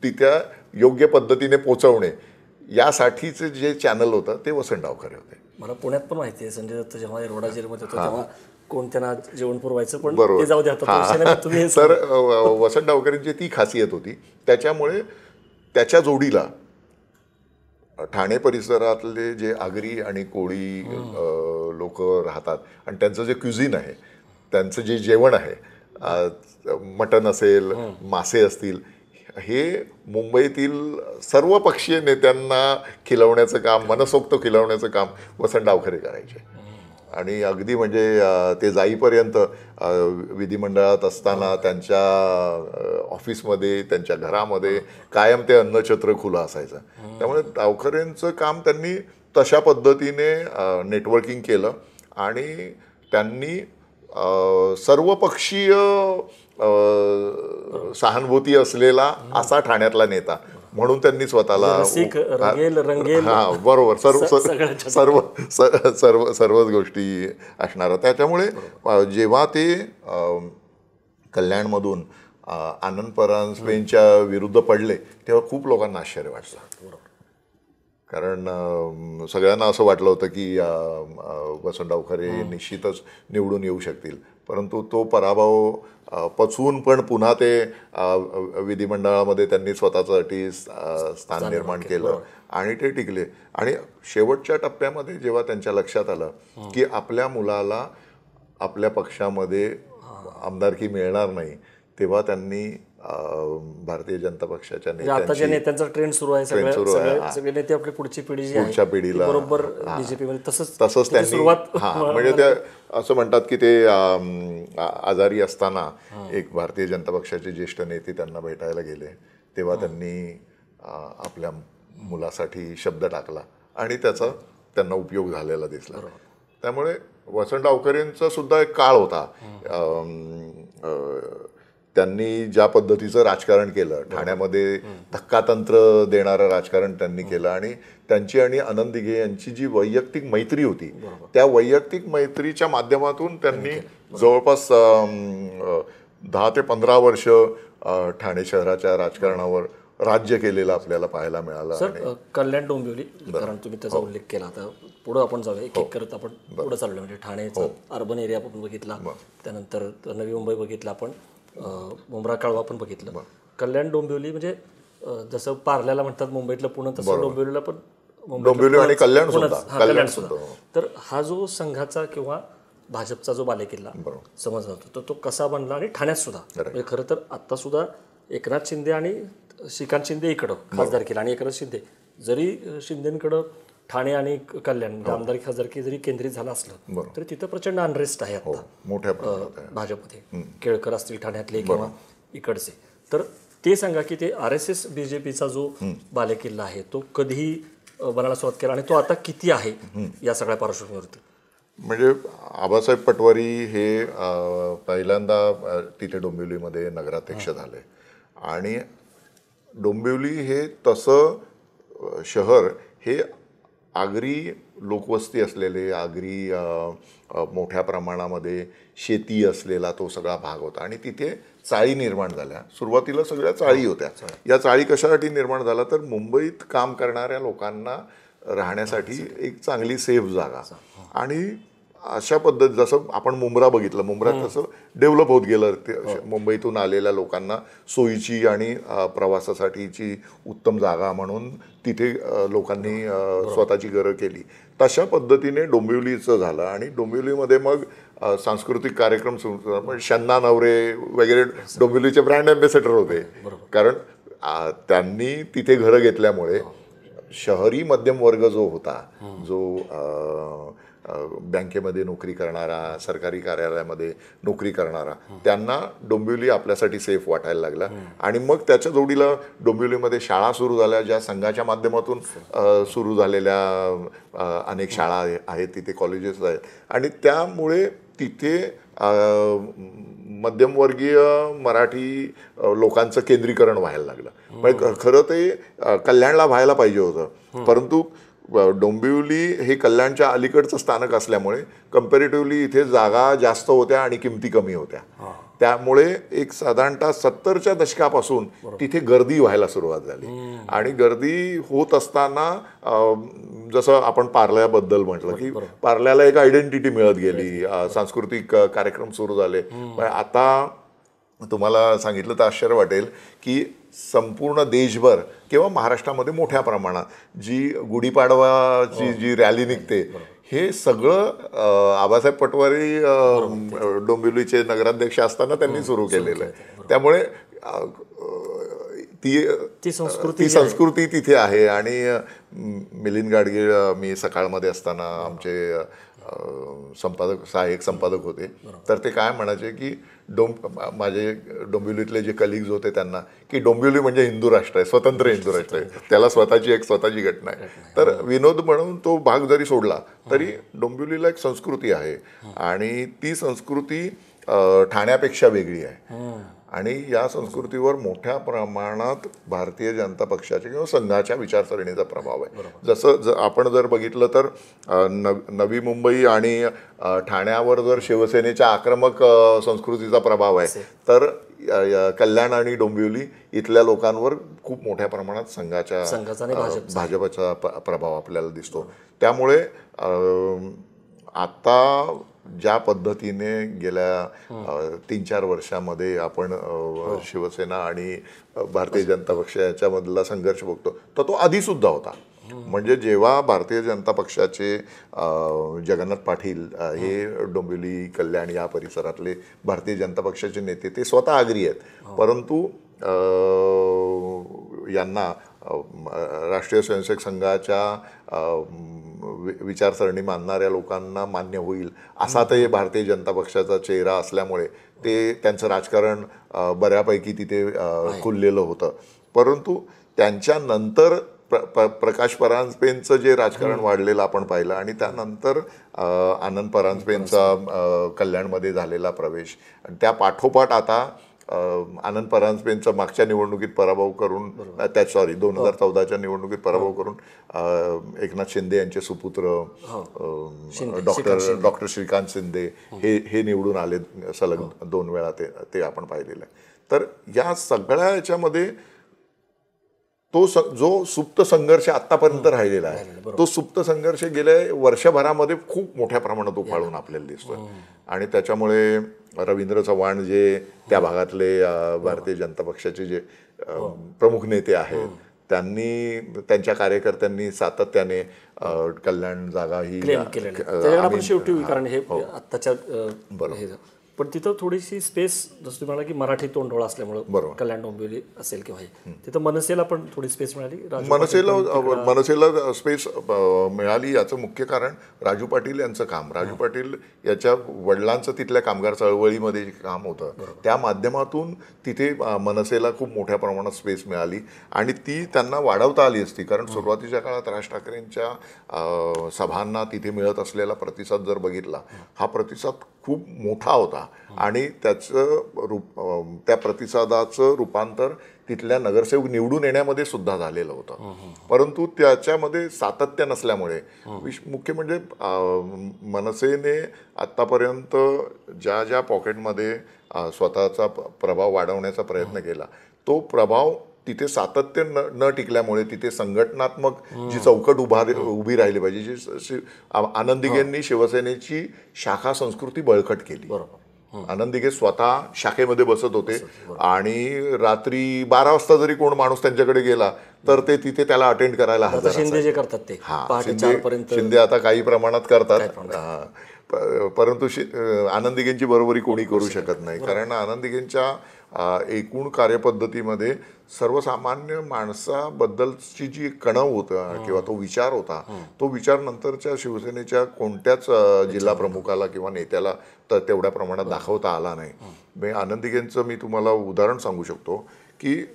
तिथे योग्य पद्धतीने पोचवणे यासाठीचे जे चॅनल होतं ते वसंत डावखरे होते.
मला पुण्यात पण माहिती आहे संजय दत्त जेव्हा रोडा जेलमध्ये होतं तेव्हा कोण त्यांना जेवण पुरवायचं, पण
बरोबर.
ते जाऊ द्या आता तो विषय नाही, तुम्ही हे
तर वसंत डावकरेंची ती खासियत होती. त्याच्यामुळे त्याच्या जोडीला ठाणे परिसरातले जे आगरी आणि कोळी लोक राहतात आणि त्यांचं जे क्युझिन आहे, त्यांचं जे जेवण आहे, मटण असेल, मासे असतील, हे मुंबईतील सर्व पक्षीय नेत्यांना खिलवण्याचं काम, मनसोक्त खिलवण्याचं काम वसंत डावखरे करायचे. आणि अगदी म्हणजे ते जाईपर्यंत विधिमंडळात असताना त्यांच्या ऑफिसमध्ये, त्यांच्या घरामध्ये कायम ते अन्नछत्र खुलं असायचं. त्यामुळे डावखरेंचं काम त्यांनी तशा पद्धतीने नेटवर्किंग केलं आणि त्यांनी सर्वपक्षीय सहानुभूती असलेला असा ठाण्यातला नेता म्हणून त्यांनी स्वतःला बरोबर सर्वच गोष्टी असणार. त्याच्यामुळे जेव्हा ते कल्याणमधून आनंद परांजपेंच्या विरुद्ध पडले तेव्हा खूप लोकांना आश्चर्य वाटलं. कारण सगळ्यांना असं वाटलं होतं की वसंत डावखरे निश्चितच निवडून येऊ शकतील, परंतु तो पराभव पचवून पण पुन्हा ते विधिमंडळामध्ये त्यांनी स्वतःसाठी स्थान निर्माण केलं आणि ते टिकले. आणि शेवटच्या टप्प्यामध्ये जेव्हा त्यांच्या लक्षात आलं की आपल्या मुलाला आपल्या पक्षामध्ये आमदारकी मिळणार नाही, तेव्हा त्यांनी भारतीय जनता पक्षाच्या
नेत्यांचा ट्रेंड सुरू आहे, सगळे नेते आपली पुढची पिढी जी आहे
पुढच्या पिढीला
बरोबर बीजेपी मध्ये
तसंच त्यांनी म्हणजे ते असं म्हणतात की ते आजारी असताना एक भारतीय जनता पक्षाचे ज्येष्ठ नेते त्यांना भेटायला गेले, तेव्हा त्यांनी आपल्या मुलासाठी शब्द टाकला आणि त्याचा त्यांना उपयोग झालेला दिसला. त्यामुळे वसंत डावकरेंचा सुद्धा एक काळ होता. त्यांनी ज्या पद्धतीचं राजकारण केलं, ठाण्यामध्ये धक्कातंत्र देणारं राजकारण त्यांनी केलं आणि त्यांची आणि आनंद दिघे यांची जी वैयक्तिक मैत्री होती, त्या वैयक्तिक मैत्रीच्या माध्यमातून त्यांनी जवळपास 10 ते 15 वर्ष ठाणे शहराच्या राजकारणावर राज्य केलेलं आपल्याला पाहायला मिळालं.
सर, कल्याण डोंबिवली, कारण तुम्ही त्याचा उल्लेख केला, आता पुढं आपण जाऊया, एक एक करत आपण पुढं चाललो. म्हणजे ठाण्याचा अर्बन एरिया आपण बघितला, त्यानंतर नवी मुंबई बघितला, आपण मुंब्रा काळवा पण बघितलं. कल्याण डोंबिवली म्हणजे जसं पार्ल्याला म्हणतात मुंबईतलं पुणे, तसं डोंबिवलीला पण
डोंबिवली आणि कल्याण सुद्धा.
तर हा जो संघाचा किंवा भाजपचा जो बालेकिल्ला समजला होता तो कसा बनला आणि ठाण्यात सुद्धा, म्हणजे खरं तर आता सुद्धा एकनाथ शिंदे आणि श्रीकांत शिंदे इकडं खासदार केला आणि एकनाथ शिंदे जरी शिंदेकडं ठाणे आणि कल्याण म्हणजे आमदारकी खासदारकी जरी केंद्रित झालं असलं तरी तिथं प्रचंड अनरेस्ट आहे आता
मोठ्या
भाजपमध्ये. केळकर असतील ठाण्यातले किंवा इकडचे. तर ते सांगा की ते RSS BJPचा जो बालेकिल्ला आहे तो कधी बनायला सुरुवात केला आणि तो आता किती आहे या सगळ्या पार्श्वभूमीवरती?
म्हणजे आबासाहेब पटवारी हे पहिल्यांदा तिथे डोंबिवलीमध्ये नगराध्यक्ष झाले आणि डोंबिवली हे तसं शहर हे आगरी लोकवस्ती असलेले, आगरी मोठ्या प्रमाणामध्ये शेती असलेला तो सगळा भाग होता आणि तिथे चाळी निर्माण झाल्या. सुरुवातीला सगळ्या चाळी होत्या. या चाळी कशासाठी निर्माण झाला तर मुंबईत काम करणाऱ्या लोकांना राहण्यासाठी एक चांगली सेफ जागा. आणि अशा पद्धत जसं आपण मुंब्रा बघितलं, मुंब्रा कसं डेव्हलप होत गेलं, मुंबईतून आलेल्या लोकांना सोयीची आणि प्रवासासाठीची उत्तम जागा म्हणून तिथे लोकांनी स्वतःची घरं केली. तशा पद्धतीने डोंबिवलीचं झालं आणि डोंबिवलीमध्ये मग सांस्कृतिक कार्यक्रम सुरू, शन्ना नवरे वगैरे डोंबिवलीचे ब्रँड अँबॅसेडर होते. कारण त्यांनी तिथे घरं घेतल्यामुळे शहरी मध्यम वर्ग जो होता, जो बँकेमध्ये नोकरी करणारा, सरकारी कार्यालयामध्ये नोकरी करणारा, त्यांना डोंबिवली आपल्यासाठी सेफ वाटायला लागला. आणि मग त्याच्या जोडीला डोंबिवलीमध्ये शाळा सुरू झाल्या, ज्या संघाच्या माध्यमातून सुरू झालेल्या अनेक शाळा आहेत, तिथे कॉलेजेस आहेत आणि त्यामुळे तिथे मध्यमवर्गीय मराठी लोकांचं केंद्रीकरण व्हायला लागलं. म्हणजे खरं ते कल्याणला व्हायला पाहिजे होतं, परंतु डोंबिवली हे कल्याणच्या अलीकडचं स्थानक असल्यामुळे कम्पॅरेटिव्हली इथे जागा जास्त होत्या आणि किमती कमी होत्या. त्यामुळे एक साधारणतः 70च्या दशकापासून तिथे गर्दी व्हायला सुरुवात झाली आणि गर्दी होत असताना जसं आपण पार्ल्याबद्दल म्हटलं की पार्ल्याला एक आयडेंटिटी मिळत गेली, सांस्कृतिक कार्यक्रम सुरू झाले. पण आता तुम्हाला सांगितलं तर आश्चर्य वाटेल की संपूर्ण देशभर किंवा महाराष्ट्रामध्ये मोठ्या प्रमाणात जी गुढीपाडवाची जी रॅली निघते हे सगळं आबासाहेब पटवारी डोंबिवलीचे नगराध्यक्ष असताना त्यांनी सुरू केलेलं आहे. त्यामुळे ती संस्कृती तिथे आहे. आणि मिलिंद गाडगीळ मी सकाळमध्ये असताना आमचे सहाय्यक संपादक होते, तर ते काय म्हणायचे की माझे डोंबिवलीतले जे कलिग्स होते त्यांना की डोंबिवली म्हणजे हिंदू राष्ट्र आहे, स्वतंत्र हिंदू राष्ट्र आहे, त्याला स्वतःची घटना आहे. तर विनोद म्हणून तो भाग जरी सोडला तरी डोंबिवलीला एक संस्कृती आहे आणि ती संस्कृती ठाण्यापेक्षा वेगळी आहे. आणि या संस्कृतीवर मोठ्या प्रमाणात भारतीय जनता पक्षाच्या किंवा संघाच्या विचारसरणीचा प्रभाव आहे. जसं आपण जर बघितलं तर नवी मुंबई आणि ठाण्यावर जर शिवसेनेच्या आक्रमक संस्कृतीचा प्रभाव आहे तर कल्याण आणि डोंबिवली इथल्या लोकांवर खूप मोठ्या प्रमाणात भाजपचा प्रभाव आपल्याला दिसतो. त्यामुळे आता ज्या पद्धतीने गेल्या 3-4 वर्षामध्ये आपण शिवसेना आणि भारतीय जनता पक्ष याच्यामधला संघर्ष बघतो तर तो आधीसुद्धा होता. म्हणजे जेव्हा भारतीय जनता पक्षाचे जगन्नाथ पाटील हे डोंबिवली कल्याण या परिसरातले भारतीय जनता पक्षाचे नेते ते स्वतः आग्री आहेत, परंतु यांना राष्ट्रीय स्वयंसेवक संघाच्या विचारसरणी मानणाऱ्या लोकांना मान्य होईल असा ते भारतीय जनता पक्षाचा चेहरा असल्यामुळे ते त्यांचं राजकारण बऱ्यापैकी तिथे खुललेलं होतं. परंतु त्यांच्यानंतर प्रकाश परांजपेंचं जे राजकारण वाढलेलं आपण पाहिलं आणि त्यानंतर आनंद परांजपेंचा कल्याणमध्ये झालेला प्रवेश आणि त्या पाठोपाठ आता आनंद परांजपेंचा मागच्या निवडणुकीत पराभव करून 2014च्या निवडणुकीत पराभव करून एकनाथ शिंदे यांचे सुपुत्र डॉक्टर श्रीकांत शिंदे हे निवडून आले सलग 2 वेळा ते आपण पाहिलेलं आहे. तर या सगळ्या याच्यामध्ये तो जो सुप्त संघर्ष आतापर्यंत राहिलेला आहे तो सुप्त संघर्ष गेल्या वर्षभरामध्ये खूप मोठ्या प्रमाणात उफाळून आपल्याला दिसतोय. आणि त्याच्यामुळे रवींद्र चव्हाण जे त्या भागातले भारतीय जनता पक्षाचे जे प्रमुख नेते आहेत त्यांनी त्यांच्या कार्यकर्त्यांनी सातत्याने कल्याण जागा ही
शेवटी कारण हे आत्ताच्या बरोबर पण तिथं थोडीशी स्पेस जसं तुम्ही म्हणाला की मराठी तोंडोळा असल्यामुळं कल्याण डोंबिवली असेल किंवा हे तिथं मनसेला पण थोडी स्पेस मिळाली.
मनसेला स्पेस मिळाली याचं मुख्य कारण राजू पाटील यांचं काम. राजू पाटील याच्या वडिलांचं तिथल्या कामगार चळवळीमध्ये जे काम होतं त्या माध्यमातून तिथे मनसेला खूप मोठ्या प्रमाणात स्पेस मिळाली आणि ती त्यांना वाढवता आली असती. कारण सुरुवातीच्या काळात राज ठाकरेंच्या सभांना तिथे मिळत असलेला प्रतिसाद जर बघितला हा प्रतिसाद खूप मोठा होता आणि त्या प्रतिसादाचं रूपांतर तिथल्या नगरसेवक निवडून येण्यामध्ये सुद्धा झालेलं होतं. परंतु त्याच्यामध्ये सातत्य नसल्यामुळे मुख्य म्हणजे मनसेने आत्तापर्यंत ज्या ज्या पॉकेटमध्ये स्वतःचा प्रभाव वाढवण्याचा प्रयत्न केला तो प्रभाव तिथे सातत्य न टिकल्यामुळे तिथे संघटनात्मक जी चौकट उभी राहिली पाहिजे जी आनंद दिघेंनी शिवसेनेची शाखा संस्कृती बळकट केली. आनंद दिघे स्वतः शाखेमध्ये बसत होते आणि रात्री 12 वाजता जरी कोण माणूस त्यांच्याकडे गेला तर ते तिथे त्याला अटेंड करायला हजर. शिंदे आता काही प्रमाणात करतात परंतु आनंद दिघेंची बरोबरी कोणी करू शकत नाही. कारण आनंद दिघेंच्या एकूण कार्यपद्धतीमध्ये सर्वसामान्य माणसाबद्दलची जी कणव होता किंवा तो विचार होता तो विचार नंतरच्या शिवसेनेच्या कोणत्याच जिल्हा प्रमुखाला किंवा नेत्याला तर तेवढ्या प्रमाणात दाखवता आला नाही. मी आनंद दिघेंचं मी तुम्हाला उदाहरण सांगू शकतो की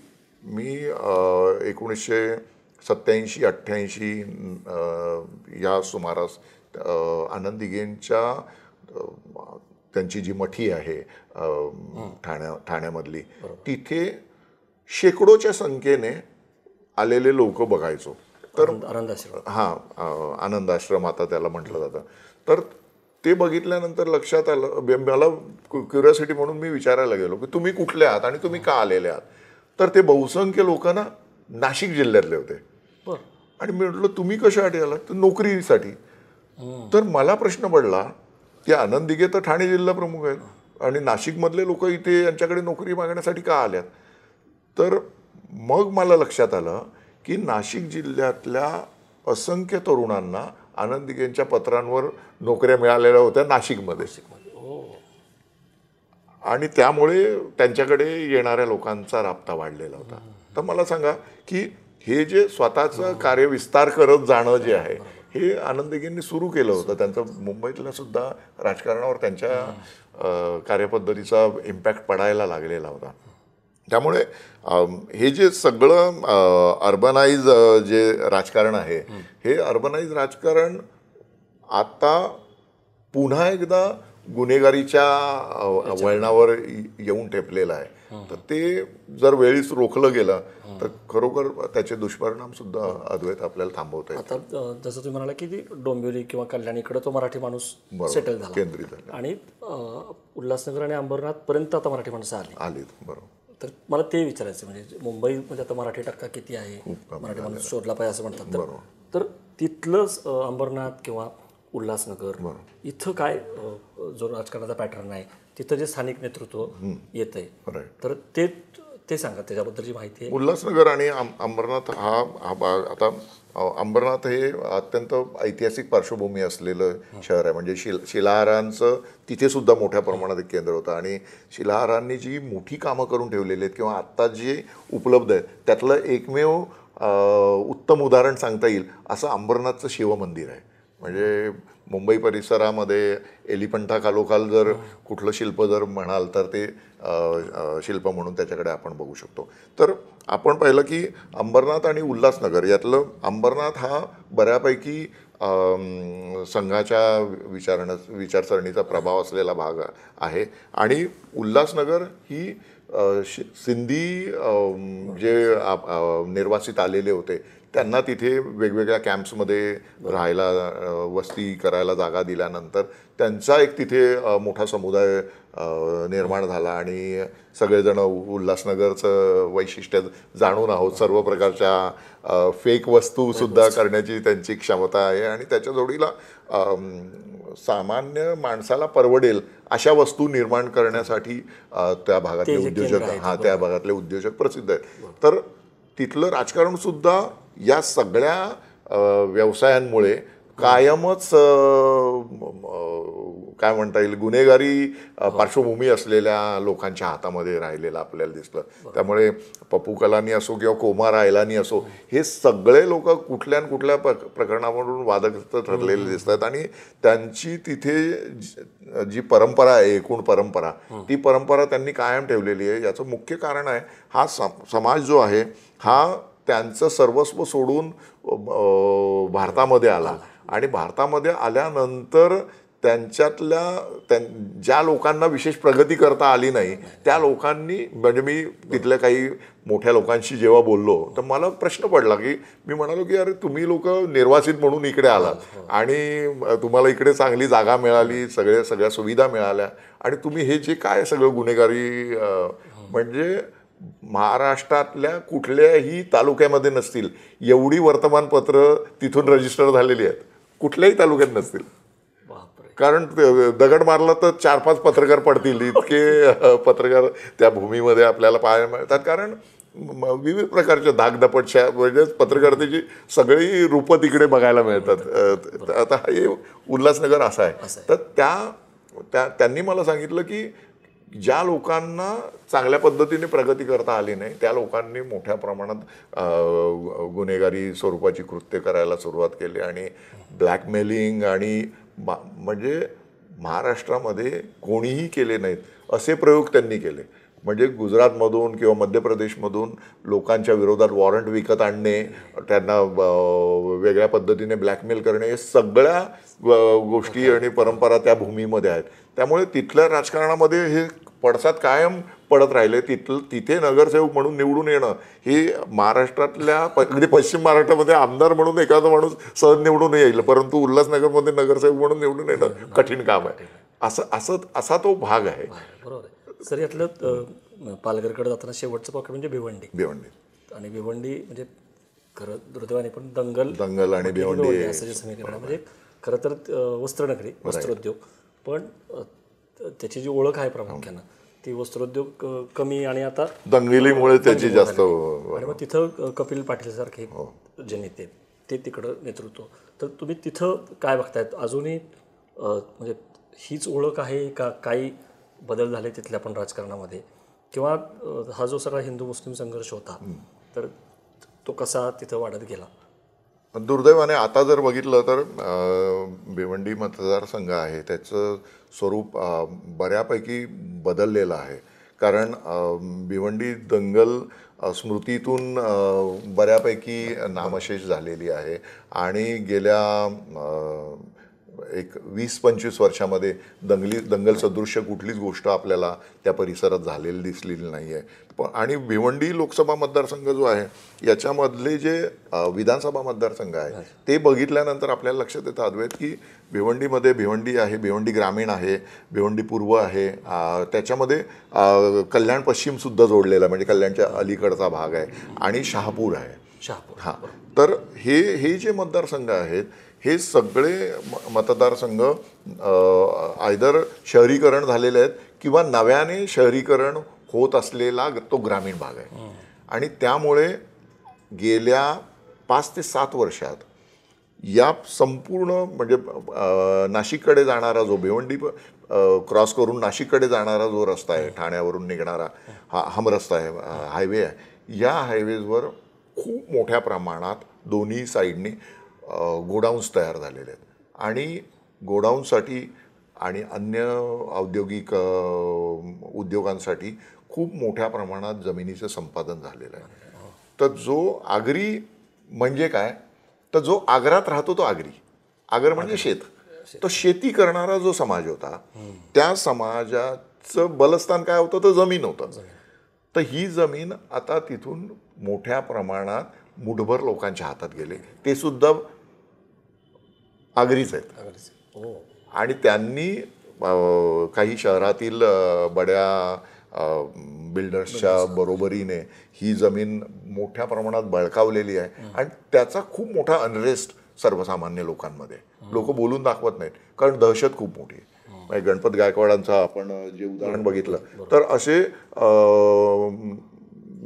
मी 1987-88 या सुमारास आनंद दिघेंच्या त्यांची जी मठी आहे ठाण्यामधली तिथे शेकडोच्या संख्येने आलेले लोक बघायचो. तर आनंद आश्रम आता त्याला म्हटलं जातं. तर ते बघितल्यानंतर लक्षात आलं, मला क्युरिओसिटी म्हणून मी विचारायला गेलो की तुम्ही कुठले आहात आणि तुम्ही का आलेले आहात. तर ते बहुसंख्य लोक ना नाशिक जिल्ह्यातले होते. आणि मी म्हटलं तुम्ही कशासाठी आलात? तर नोकरीसाठी. तर मला प्रश्न पडला की आनंद दिघे तर ठाणे जिल्हा प्रमुख आहेत आणि नाशिकमधले लोक इथे यांच्याकडे नोकरी मागण्यासाठी का आल्यात. तर मग मला लक्षात आलं की नाशिक जिल्ह्यातल्या असंख्य तरुणांना आनंद दिघेंच्या पत्रांवर नोकऱ्या मिळालेल्या होत्या नाशिकमध्ये. आणि त्यामुळे त्यांच्याकडे येणाऱ्या लोकांचा राबता वाढलेला होता. तर मला सांगा की हे जे स्वतःचं कार्यविस्तार करत जाणं जे आहे हे आनंद दिघेंनी सुरू केलं होतं. त्यांचं मुंबईतल्या सुद्धा राजकारणावर त्यांच्या कार्यपद्धतीचा इम्पॅक्ट पडायला लागलेला होता. त्यामुळे हे जे सगळं अर्बनाइज जे राजकारण आहे हे अर्बनाइज राजकारण आता पुन्हा एकदा गुन्हेगारीच्या वळणावर येऊन ठेपलेलं आहे. तर ते जर वेळीच रोखलं गेलं तर खरोखर त्याचे दुष्परिणाम सुद्धा अद्वैत आपल्याला थांबवता येतात.
आता जसं तुम्ही म्हणाला की डोंबिवली किंवा कल्याणीकडे तो मराठी माणूस सेटल झाला,
केंद्रित झाले
आणि उल्हासनगर आणि अंबरनाथ पर्यंत आता मराठी माणसं आली.
बरोबर.
तर मला ते विचारायचं म्हणजे मुंबईमध्ये आता मराठी टक्का किती आहे, मराठी माणूस शोधला पाहिजे असं म्हणतात. तर तिथलंच अंबरनाथ किंवा उल्हासनगर इथं काय जो राजकारणाचा पॅटर्न आहे तिथं जे स्थानिक नेतृत्व येत आहे तर ते सांगा, त्याच्याबद्दलची माहिती आहे.
उल्हासनगर आणि अंबरनाथ हा भाग, आता अंबरनाथ हे अत्यंत ऐतिहासिक पार्श्वभूमी असलेलं शहर आहे. म्हणजे शिलाहारांचं तिथे सुद्धा मोठ्या प्रमाणात एक केंद्र होतं आणि शिलाहारांनी जी मोठी कामं करून ठेवलेली आहेत किंवा आत्ता जे उपलब्ध आहेत त्यातलं एकमेव उत्तम उदाहरण सांगता येईल असं अंबरनाथचं शिवमंदिर आहे. म्हणजे मुंबई परिसरामध्ये एलिफंटा खालोखाल जर कुठलं शिल्प जर म्हणाल तर ते शिल्प म्हणून त्याच्याकडे आपण बघू शकतो. तर आपण पाहिलं की अंबरनाथ आणि उल्हासनगर यातलं अंबरनाथ हा बऱ्यापैकी संघाच्या विचारसरणीचा प्रभाव असलेला भाग आहे आणि उल्हासनगर ही सिंधी जे निर्वासित आलेले होते त्यांना तिथे वेगवेगळ्या कॅम्प्समध्ये राहायला वस्ती करायला जागा दिल्यानंतर त्यांचा एक तिथे मोठा समुदाय निर्माण झाला आणि सगळेजण उल्हासनगरचं वैशिष्ट्य जाणून आहोत. सर्व प्रकारच्या फेक वस्तूसुद्धा करण्याची त्यांची क्षमता आहे आणि त्याच्या जोडीला सामान्य माणसाला परवडेल अशा वस्तू निर्माण करण्यासाठी त्या भागातले उद्योजक त्या भागातले उद्योजक प्रसिद्ध आहेत. तर तिथलं राजकारणसुद्धा या सगळ्या व्यवसायांमुळे कायमच काय म्हणता येईल गुन्हेगारी पार्श्वभूमी असलेल्या लोकांच्या हातामध्ये राहिलेलं आपल्याला दिसलं. त्यामुळे पप्पू कलानी असो किंवा कोमार आयलानी असो हे सगळे लोक कुठल्या न कुठल्या प्रकरणावरून वादग्रस्त ठरलेले दिसतात आणि त्यांची तिथे जी परंपरा आहे, एकूण परंपरा, ती परंपरा त्यांनी कायम ठेवलेली आहे. याचं मुख्य कारण आहे हा समाज जो आहे हा त्यांचं सर्वस्व सोडून भारतामध्ये आला आणि भारतामध्ये आल्यानंतर त्यांच्यातल्या ज्या लोकांना विशेष प्रगती करता आली नाही त्या लोकांनी, म्हणजे मी तिथल्या काही मोठ्या लोकांशी जेव्हा बोललो तर मला प्रश्न पडला की मी म्हणालो की अरे तुम्ही लोक निर्वासित म्हणून इकडे आलात आणि तुम्हाला इकडे चांगली जागा मिळाली, सगळ्या सुविधा मिळाल्या आणि तुम्ही हे जे काय सगळं गुन्हेगारी म्हणजे महाराष्ट्रातल्या कुठल्याही तालुक्यामध्ये नसतील एवढी वर्तमानपत्र तिथून रजिस्टर झालेली आहेत, कुठल्याही तालुक्यात नसतील. कारण दगड मारला तर 4-5 पत्रकार पडतील इतके पत्रकार त्या भूमीमध्ये आपल्याला पाहायला मिळतात. कारण विविध प्रकारच्या धाकधपटशा म्हणजे पत्रकारितेची सगळी रूपं तिकडे बघायला मिळतात. आता हे उल्हासनगर असं आहे. तर त्यांनी मला सांगितलं की ज्या लोकांना चांगल्या पद्धतीने प्रगती करता आली नाही त्या लोकांनी मोठ्या प्रमाणात गुन्हेगारी स्वरूपाची कृत्य करायला सुरुवात केली आणि ब्लॅकमेलिंग आणि म्हणजे महाराष्ट्रामध्ये कोणीही केले नाहीत असे प्रयोग त्यांनी केले. म्हणजे गुजरातमधून किंवा मध्य प्रदेशमधून लोकांच्या विरोधात वॉरंट विकत आणणे, त्यांना वेगळ्या पद्धतीने ब्लॅकमेल करणे, हे सगळ्या गोष्टी आणि परंपरा त्या भूमीमध्ये आहेत. त्यामुळे तिथल्या राजकारणामध्ये हे पडसाद कायम पडत राहिले. तिथे नगरसेवक म्हणून निवडून येणं हे महाराष्ट्रातल्या अगदी पश्चिम महाराष्ट्रामध्ये आमदार म्हणून एखादा माणूस सहज निवडून येईल, परंतु उल्हासनगरमध्ये नगरसेवक म्हणून निवडून येणं कठीण काम आहे. असा तो भाग आहे.
बरोबर आहे सर. यातलं पालघरकडे जाताना शेवटचं पॉकेट म्हणजे भिवंडी. आणि भिवंडी म्हणजे खरं दुर्दैवाने पण दंगल
आणि भिवंडी
असं जे समीकरण म्हणजे खरं तर वस्त्रनगरी, वस्त्रोद्योग, पण त्याची जी ओळख आहे प्रामुख्यानं ती वस्त्रोद्योग कमी आणि आता
दंगलीमुळे त्याची जास्त.
आणि मग तिथं कपिल पाटील सारखे जे नेते ते तिकडं नेतृत्व. तर तुम्ही तिथं काय बघतायत अजूनही म्हणजे हीच ओळख आहे का, काही बदल झाले तिथल्या पण राजकारणामध्ये, किंवा हा जो सगळा हिंदू मुस्लिम संघर्ष होता तर तो कसा तिथं वाढत गेला?
दुर्दैवाने आता जर बघितलं तर भिवंडी मतदारसंघ आहे त्याचं स्वरूप बऱ्यापैकी बदललेलं आहे. कारण भिवंडी दंगल स्मृतीतून बऱ्यापैकी नामशेष झालेली आहे आणि गेल्या एक 20-25 वर्षामध्ये दंगल सदृश्य कुठलीच गोष्ट आपल्याला त्या परिसरात झालेली दिसलेली नाही आहे. आणि भिवंडी लोकसभा मतदारसंघ जो आहे याच्यामधले जे विधानसभा मतदारसंघ आहे ते बघितल्यानंतर आपल्याला लक्षात येतं अद्वैत की भिवंडीमध्ये भिवंडी आहे, भिवंडी ग्रामीण आहे, भिवंडी पूर्व आहे, त्याच्यामध्ये कल्याण पश्चिमसुद्धा जोडलेला म्हणजे कल्याणच्या अलीकडचा भाग आहे आणि शहापूर आहे. हां, तर हे जे मतदारसंघ आहेत हे सगळे मतदारसंघ आयदर शहरीकरण झालेले आहेत किंवा नव्याने शहरीकरण होत असलेला तो ग्रामीण भाग आहे. आणि त्यामुळे गेल्या 5 ते 7 वर्षात या संपूर्ण म्हणजे नाशिककडे जाणारा जो भिवंडी क्रॉस करून नाशिककडे जाणारा जो रस्ता आहे, ठाण्यावरून निघणारा हा हमरस्ता आहे, हायवे आहे, या हायवेजवर खूप मोठ्या प्रमाणात दोन्ही साईडनी गोडाऊन्स तयार झालेले आहेत. आणि गोडाऊनसाठी आणि अन्य औद्योगिक उद्योगांसाठी खूप मोठ्या प्रमाणात जमिनीचं संपादन झालेलं आहे. तर जो आगरी म्हणजे काय, तर जो आग्रात राहतो तो आगर म्हणजे शेत, तो शेती करणारा जो समाज होता त्या समाजाचं बलस्थान काय होतं, तर जमीन होतं. तर ही जमीन आता तिथून मोठ्या प्रमाणात मुठभर लोकांच्या हातात गेले, ते सुद्धा आगरीच आहेत. आणि त्यांनी काही शहरातील बड्या बिल्डर्सच्या बरोबरीने ही जमीन मोठ्या प्रमाणात बळकावलेली आहे. आणि त्याचा खूप मोठा अनरेस्ट सर्वसामान्य लोकांमध्ये, लोक बोलून दाखवत नाहीत कारण दहशत खूप मोठी आहे. गणपत गायकवाडांचं आपण जे उदाहरण बघितलं तर असे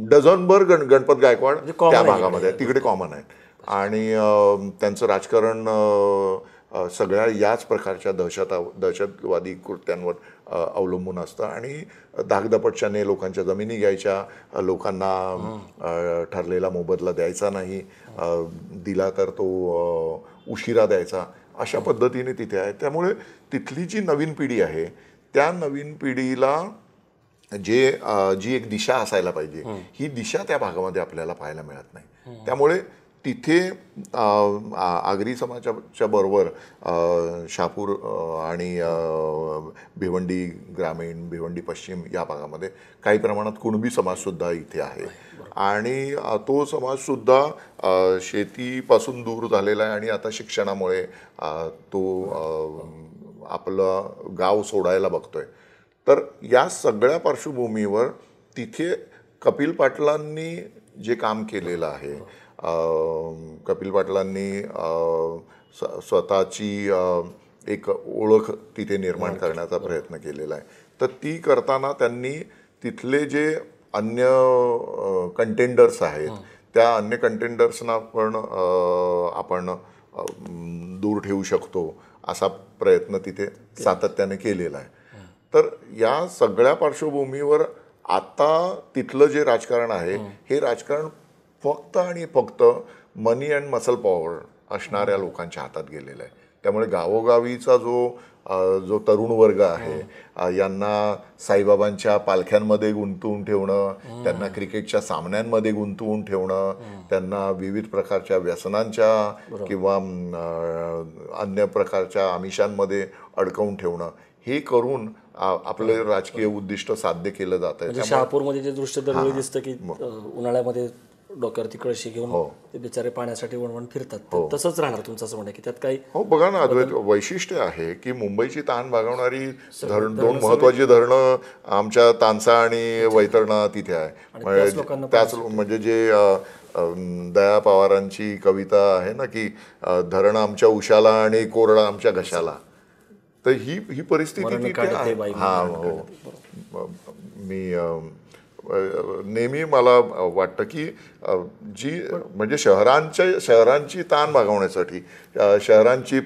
डझनभर गणपत गायकवाड त्या भागामध्ये तिकडे कॉमन आहेत. आणि त्यांचं राजकारण सगळ्या याच प्रकारच्या दहशतवादी कृत्यांवर अवलंबून असतं. आणि धाकदपटच्याने लोकांच्या जमिनी घ्यायच्या, लोकांना ठरलेला मोबदला द्यायचा नाही, दिला तर तो उशिरा द्यायचा, अशा पद्धतीने तिथे आहे. त्यामुळे तिथली जी नवीन पिढी आहे त्या नवीन पिढीला जी एक दिशा असायला पाहिजे ही दिशा त्या भागामध्ये आपल्याला पाहायला मिळत नाही. त्यामुळे तिथे आगरी समाजाच्या बरोबर शहापूर आणि भिवंडी ग्रामीण, भिवंडी पश्चिम या भागामध्ये काही प्रमाणात कुणबी समाजसुद्धा इथे आहे. आणि तो समाजसुद्धा शेतीपासून दूर झालेला आहे आणि आता शिक्षणामुळे तो आपलं गाव सोडायला बघतोय. तर या सगळ्या पार्श्वभूमीवर तिथे कपिल पाटलांनी जे काम केलेलं आहे, कपिल पाटलांनी स्वतःची एक ओळख तिथे निर्माण करण्याचा प्रयत्न केलेला आहे. तर ती करताना त्यांनी तिथले जे अन्य कंटेंडर्स आहेत त्या अन्य कंटेंडर्सना पण आपण दूर ठेवू शकतो असा प्रयत्न तिथे सातत्याने केलेला आहे. तर या सगळ्या पार्श्वभूमीवर आता तिथलं जे राजकारण आहे हे राजकारण फक्त आणि फक्त मनी अँड मसल पॉवर असणाऱ्या लोकांच्या हातात गेलेलं आहे. त्यामुळे गावोगावीचा जो तरुण वर्ग आहे यांना साईबाबांच्या पालख्यांमध्ये गुंतवून ठेवणं, त्यांना क्रिकेटच्या सामन्यांमध्ये गुंतवून ठेवणं, त्यांना विविध प्रकारच्या व्यसनांच्या किंवा अन्य प्रकारच्या आमिषांमध्ये अडकवून ठेवणं, हे करून आपलं राजकीय उद्दिष्ट साध्य केलं जात आहे.
म्हणजे शहापूरमध्ये जे दृश्य दरवेळी दिसतं की उन्हाळ्यामध्ये डोक्यावरती कळशी घेऊन ते बिचारे पाण्यासाठी वणवण फिरतात, तसंच राहणार तुमचं असं म्हणणं की त्यात काही.
हो, बघा ना, अद्वैत वैशिष्ट्य आहे की मुंबईची ताण भागवणारी दोन महत्वाची धरणं आमच्या तानसा आणि वैतरणा तिथे आहे. त्याच म्हणजे जे दया पवारांची कविता आहे ना की धरण आमच्या उशाला आणि कोरडा आमच्या घशाला, तर ही परिस्थिती तिथे आहे. हा, हो. मी नेहमी मला वाटतं की जी म्हणजे शहरांची ताण भागवण्यासाठी, शहरांचा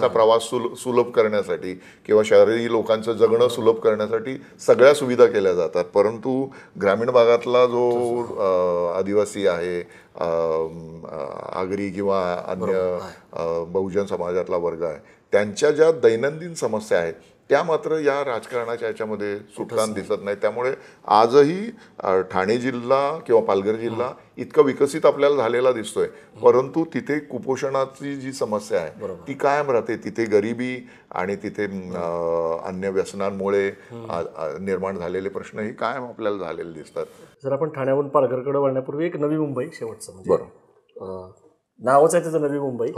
प्रवास सुलभ करण्यासाठी किंवा शहरी लोकांचं जगणं सुलभ करण्यासाठी सगळ्या सुविधा केल्या जातात, परंतु ग्रामीण भागातला जो आदिवासी आहे, आगरी किंवा अन्य बहुजन समाजातला वर्ग आहे, त्यांच्या ज्या दैनंदिन समस्या आहेत त्या मात्र या राजकारणाच्या याच्यामध्ये सुटताना दिसत नाही. त्यामुळे आजही ठाणे जिल्हा किंवा पालघर जिल्हा इतका विकसित आपल्याला झालेला दिसतोय, परंतु तिथे कुपोषणाची जी समस्या आहे ती कायम राहते. तिथे गरिबी आणि तिथे अन्य व्यसनांमुळे निर्माण झालेले प्रश्नही कायम आपल्याला झालेले दिसतात.
जर आपण ठाण्याहून पालघरकडे वळण्यापूर्वी एक नवी मुंबई शेवटचं म्हणजे नावच आहे त्याचं नवी मुंबई,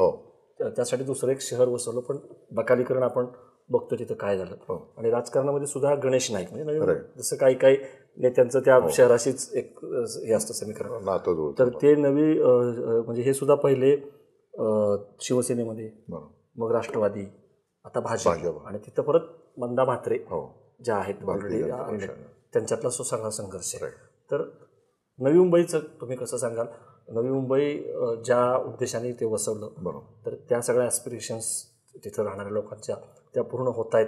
त्यासाठी दुसरं एक शहर वसवलं, पण बकालीकरण आपण बघतो तिथं काय झालं. आणि राजकारणामध्ये सुद्धा गणेश नाईक म्हणजे जसं काही काही नेत्यांचं त्या शहराशीच एक हे असतं समीकरण, तर ते नवी म्हणजे हे सुद्धा पहिले शिवसेनेमध्ये, मग राष्ट्रवादी, आता भाजप, आणि तिथं परत मंदा म्हात्रे ज्या आहेत ऑलरेडी त्यांच्यातला सगळा संघर्ष आहे. तर नवी मुंबईचं तुम्ही कसं सांगाल? नवी मुंबई ज्या उद्देशाने ते वसवलं, तर त्या सगळ्या ॲस्पिरेशन्स तिथं राहणाऱ्या लोकांच्या त्या पूर्ण होत आहेत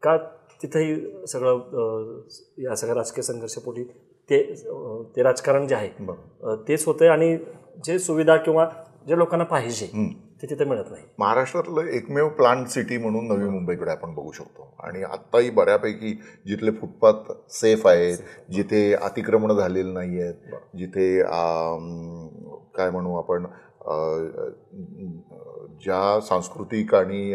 का तिथंही सगळं या सगळ्या राजकीय संघर्षापोटी ते राजकारण जे आहे तेच होतंय आणि जे सुविधा किंवा जे लोकांना पाहिजे ते तिथे मिळत नाही?
महाराष्ट्रातलं एकमेव प्लांट सिटी म्हणून नवी मुंबईकडे आपण बघू शकतो, आणि आत्ताही बऱ्यापैकी जिथले फुटपाथ सेफ आहेत, जिथे अतिक्रमण झालेलं नाही आहेत, जिथे काय म्हणू आपण ज्या सांस्कृतिक आणि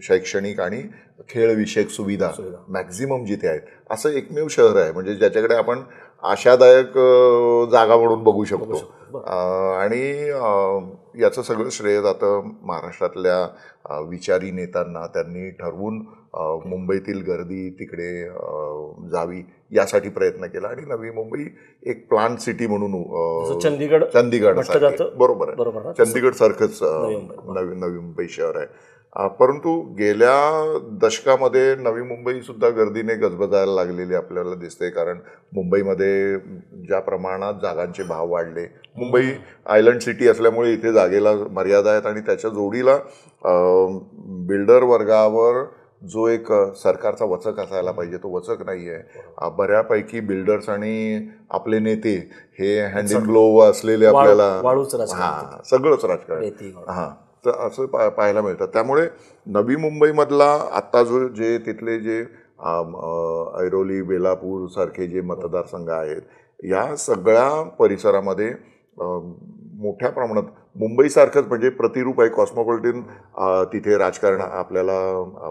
शैक्षणिक आणि खेळविषयक सुविधा मॅक्झिमम जिथे आहेत, असं एकमेव शहर आहे म्हणजे ज्याच्याकडे आपण आशादायक जागा म्हणून बघू शकतो. आणि याचं सगळं श्रेय जातं महाराष्ट्रातल्या विचारी नेत्यांना. त्यांनी ठरवून मुंबईतील गर्दी तिकडे जावी यासाठी प्रयत्न केला, आणि नवी मुंबई एक प्लांट सिटी म्हणून चंदीगड बरोबर आहे, चंदीगड सारखंच नवी मुंबई शहर आहे. परंतु गेल्या दशकामध्ये नवी मुंबई सुद्धा गर्दीने गजबजायला लागलेली आपल्याला दिसते, कारण मुंबईमध्ये ज्या प्रमाणात जागांचे भाव वाढले, मुंबई आयलंड सिटी असल्यामुळे इथे जागेला मर्यादा आहेत, आणि त्याच्या जोडीला बिल्डर वर्गावर जो एक सरकारचा वचक असायला पाहिजे तो वचक नाही आहे. बऱ्यापैकी बिल्डर्स आणि आपले नेते हे हँड इन ग्लोव्ह असलेले आपल्याला सगळंच राजकारण तर असं पाहायला मिळतं. त्यामुळे नवी मुंबईमधला आत्ता जे तिथले जे ऐरोली, बेलापूर सारखे जे मतदारसंघ आहेत, या सगळ्या परिसरामध्ये मोठ्या प्रमाणात मुंबईसारखंच म्हणजे प्रतिरूप आहे, कॉस्मोपॉलिटन तिथे राजकारण आपल्याला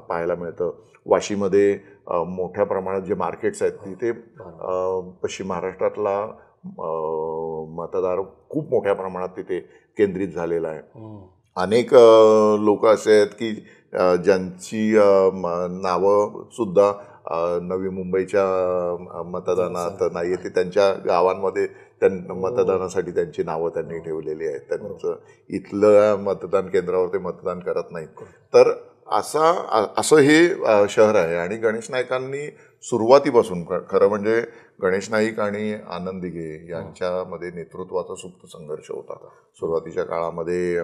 पाहायला मिळतं. वाशीमध्ये मोठ्या प्रमाणात जे मार्केट्स आहेत तिथे पश्चिम महाराष्ट्रातला मतदार खूप मोठ्या प्रमाणात तिथे केंद्रित झालेला आहे. अनेक लोक असे आहेत की ज्यांची नावं सुद्धा नवी मुंबईच्या मतदानात नाही आहे, ते त्यांच्या गावांमध्ये मतदानासाठी त्यांची नावं त्यांनी ठेवलेली आहेत. त्यांचं इथलं मतदान केंद्रावर ते मतदान करत नाहीत. तर असं हे शहर आहे. आणि गणेश नाईकांनी सुरुवातीपासून खरं म्हणजे गणेश नाईक आणि आनंद दिघे यांच्यामध्ये नेतृत्वाचा सुप्त संघर्ष होता. सुरुवातीच्या काळामध्ये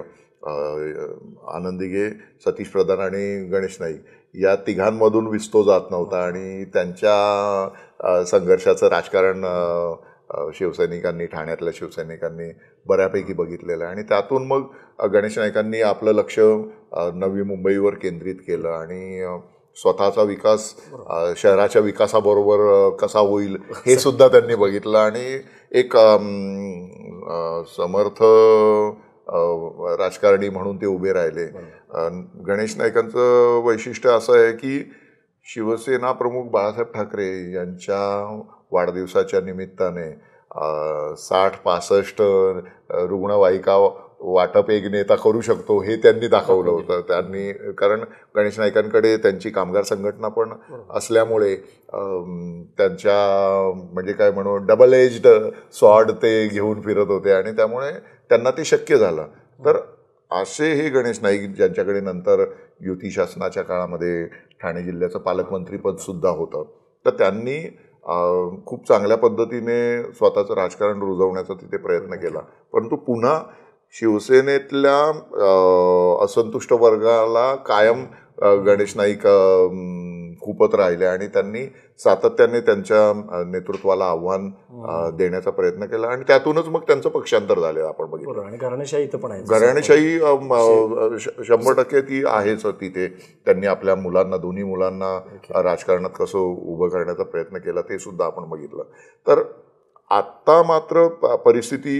आनंद दिघे, सतीश प्रधान आणि गणेश नाईक या तिघांमधून विस्तो जात नव्हता, आणि त्यांच्या संघर्षाचं राजकारण शिवसैनिकांनी, ठाण्यातल्या शिवसैनिकांनी बऱ्यापैकी बघितलेलं आहे. आणि त्यातून मग गणेश नाईकांनी आपलं लक्ष नवी मुंबईवर केंद्रित केलं, आणि स्वतःचा विकास शहराच्या विकासाबरोबर कसा होईल हे सुद्धा त्यांनी बघितलं. आणि एक समर्थ राजकारणी म्हणून ते उभे राहिले. गणेश नाईकांचं वैशिष्ट्य असं आहे की शिवसेना प्रमुख बाळासाहेब ठाकरे यांच्या वाढदिवसाच्या निमित्ताने 60-65 रुग्णवाहिका वाटप एक नेता करू शकतो हे त्यांनी दाखवलं होतं. त्यांनी, कारण गणेश नाईकांकडे त्यांची कामगार संघटना पण असल्यामुळे त्यांच्या म्हणजे काय म्हणू डबल एज्ड स्वॉर्ड ते घेऊन फिरत होते आणि त्यामुळे त्यांना ते शक्य झालं. तर असे हे गणेश नाईक ज्यांच्याकडे नंतर युती शासनाच्या काळामध्ये ठाणे जिल्ह्याचं पालकमंत्रीपद सुद्धा होतं, तर त्यांनी खूप चांगल्या पद्धतीने स्वतःचं राजकारण रुजवण्याचा तिथे प्रयत्न केला. परंतु पुन्हा शिवसेनेतल्या असंतुष्ट वर्गाला कायम गणेश नाईक खूपच राहिले आणि त्यांनी सातत्याने त्यांच्या नेतृत्वाला आव्हान देण्याचा प्रयत्न केला आणि त्यातूनच मग त्यांचं पक्षांतर झाले आपण बघितलं.
आणि घराणेशाही इथं पण आहे.
घराणेशाही 100% ती आहेच तिथे. त्यांनी आपल्या मुलांना, दोन्ही मुलांना राजकारणात कसं उभं करण्याचा प्रयत्न केला ते सुद्धा आपण बघितलं. तर आत्ता मात्र परिस्थिती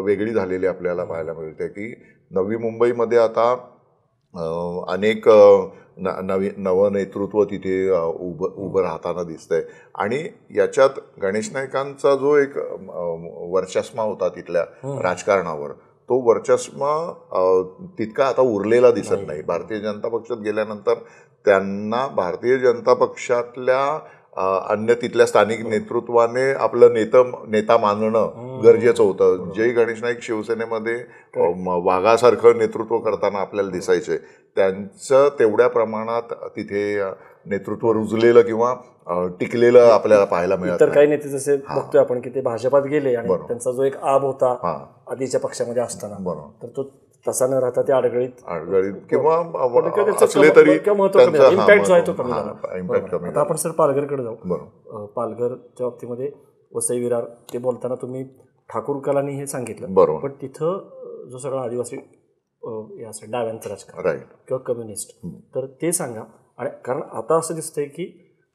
वेगळी झालेली आपल्याला पाहायला मिळते की नवी मुंबईमध्ये आता अनेक नवं नेतृत्व तिथे उभं राहताना दिसतंय आणि याच्यात गणेश नाईकांचा जो एक वर्चस्मा होता तिथल्या राजकारणावर, तो वर्चस्मा तितका आता उरलेला दिसत नाही. भारतीय जनता पक्षात गेल्यानंतर त्यांना भारतीय जनता पक्षातल्या अन्य तिथल्या स्थानिक नेतृत्वाने आपलं नेता मानणं गरजेचं होतं. जे गणेश नाईक शिवसेनेमध्ये वाघासारखं नेतृत्व करताना आपल्याला दिसायचे, त्यांचं तेवढ्या प्रमाणात तिथे नेतृत्व रुजलेलं किंवा टिकलेलं आपल्याला पाहायला मिळत.
तर काही नेते जसे बघतोय आपण की ते भाजपात गेले आणि त्यांचा जो एक आब होता आधीच्या पक्षामध्ये असताना, तर तो तसा न राहता ते अडगळीत
किंवा असले तरी
इम्पॅक्ट जो आहे तो कमी झाला. आता आपण सर पालघरकडे जाऊ. पालघरच्या बाबतीमध्ये वसई विरार ते बोलताना तुम्ही ठाकूर कलानी हे सांगितलं, पण तिथं जो सगळा आदिवासी डाव्यांचं राजकारण किंवा कम्युनिस्ट, तर ते सांगा. आणि कारण आता असं दिसतंय की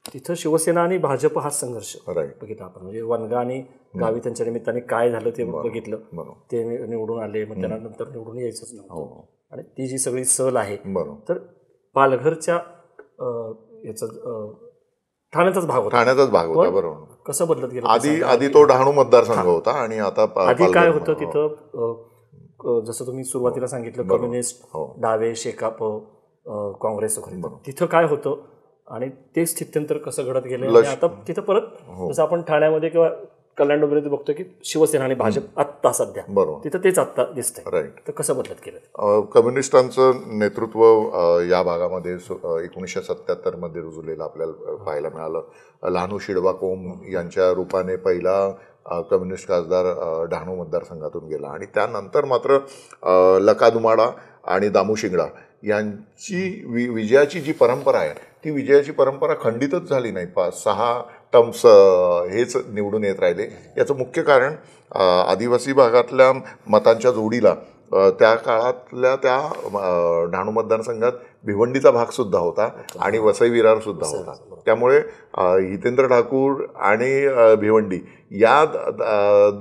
तिथं शिवसेना आणि भाजप हा संघर्ष बघितला आपण. म्हणजे वनगा आणि गावी त्यांच्या निमित्ताने काय झालं ते बघितलं. ते निवडून आले, मग त्यानंतर निवडून यायचंच नव्हतं आणि ती जी सगळी सल आहे, तर पालघरच्या याचं ठाण्याचाच भाग
होता. बरोबर.
कसं बदलत गेलं?
आधी तो डहाणू मतदारसंघ होता आणि आता
आधी काय होतं तिथं, जसं तुम्ही सुरुवातीला सांगितलं कम्युनिस्ट, डावे, शेकाप, काँग्रेस वगैरे, तिथं काय होतं आणि ते स्थित्यंतर कसं घडत गेलं आणि आता तिथं परत जसं आपण ठाण्यामध्ये किंवा कल्याण डोंबिवलीत बघतो की शिवसेना आणि भाजप आत्ता सध्या तिथं तेच आत्ता दिसतंय. तर कसं बदलत गेलं?
कम्युनिस्टांचं नेतृत्व या भागामध्ये 1977 मध्ये रुजलेलं आपल्याला पाहायला मिळालं. लहानू शिडवा कोम यांच्या रूपाने पहिला कम्युनिस्ट खासदार डहाणू मतदारसंघातून गेला आणि त्यानंतर मात्र लका दुमाडा आणि दामू शिंगडा यांची विजयाची जी परंपरा आहे, ती विजयाची परंपरा खंडितच झाली नाही. 5-6 टर्म्स हेच निवडून येत राहिले. याचं मुख्य कारण आदिवासी भागातल्या मतांच्या जोडीला त्या काळातल्या त्या डहाणू मतदारसंघात भिवंडीचा भागसुद्धा होता आणि वसई विरारसुद्धा होता. त्यामुळे हितेंद्र ठाकूर आणि भिवंडी या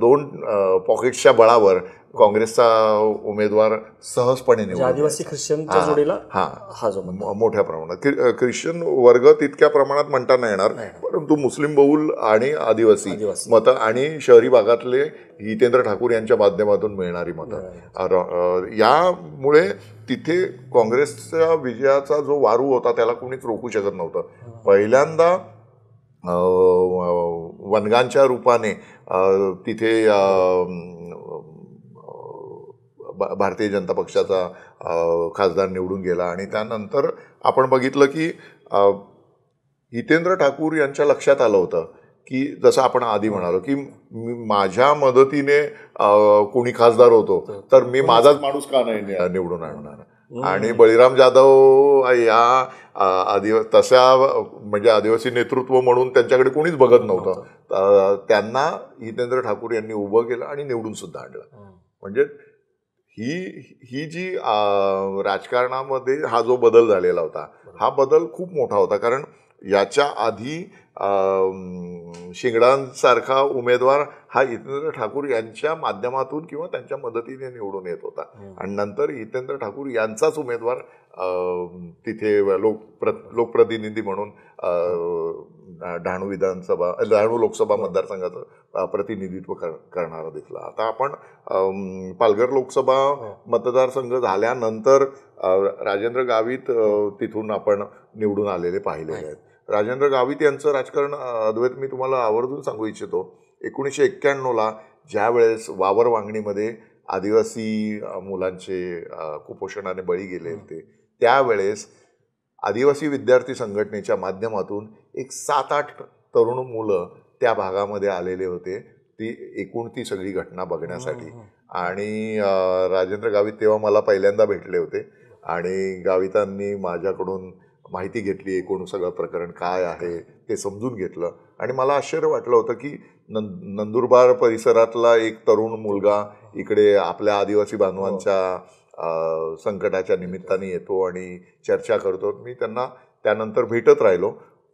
2 पॉकेट्सच्या बळावर काँग्रेसचा उमेदवार सहजपणे निवडला.
आदिवासी ख्रिश्चनच्या जोडीला हा जो
मोठ्या प्रमाणात ख्रिश्चन वर्ग तितक्या प्रमाणात म्हणता नाही येणार, परंतु मुस्लिम बहुल आणि आदिवासी मतं आणि शहरी भागातले हितेंद्र ठाकूर यांच्या माध्यमातून मिळणारी मतं, यामुळे तिथे काँग्रेसच्या विजयाचा जो वारू होता त्याला कोणीच रोखू शकत नव्हतं. पहिल्यांदा वनगांच्या रूपाने तिथे भारतीय जनता पक्षाचा खासदार निवडून गेला आणि त्यानंतर आपण बघितलं की हितेंद्र ठाकूर यांच्या लक्षात आलं होतं की जसं आपण आधी म्हणालो की माझ्या मदतीने कोणी खासदार होतो तर मी माझाच माणूस का नाही निवडून आणणार. आणि बळीराम जाधव या तशा म्हणजे आदिवासी नेतृत्व म्हणून त्यांच्याकडे कोणीच बघत नव्हतं. त्यांना हितेंद्र ठाकूर यांनी उभं केलं आणि निवडून सुद्धा आणलं. म्हणजे ही जी राजकारणामध्ये हा जो बदल झालेला होता, हा बदल खूप मोठा होता. कारण याच्या आधी शिंगडांसारखा उमेदवार हा हितेंद्र ठाकूर यांच्या माध्यमातून किंवा त्यांच्या मदतीने निवडून येत होता. आणि नंतर हितेंद्र ठाकूर यांचाच उमेदवार तिथे लोकप्रतिनिधी म्हणून डहाणू लोकसभा मतदारसंघाचं प्रतिनिधित्व करणारा दिसला. आता आपण पालघर लोकसभा मतदारसंघ झाल्यानंतर राजेंद्र गावित तिथून आपण निवडून आलेले पाहिलेले आहेत. राजेंद्र गावित यांचं राजकारण अद्वैत मी तुम्हाला आवर्जून सांगू इच्छितो. 1991ला ज्या वेळेस वावर वांगणीमध्ये आदिवासी मुलांचे कुपोषणाने बळी गेले होते, त्यावेळेस आदिवासी विद्यार्थी संघटनेच्या माध्यमातून एक 7-8 तरुण मुलं त्या भागामध्ये आलेले होते ती सगळी घटना बघण्यासाठी. आणि राजेंद्र गावित तेव्हा मला पहिल्यांदा भेटले होते आणि गावितांनी माझ्याकडून माहिती घेतली, एकूण सगळं प्रकरण काय आहे ते समजून घेतलं. आणि मला आश्चर्य वाटलं होतं की नंदुरबार परिसरातला एक तरुण मुलगा इकडे आपल्या आदिवासी बांधवांच्या संकटाच्या निमित्ताने येतो आणि चर्चा करतो. मी त्यांना त्यानंतर भेटत राहिलो,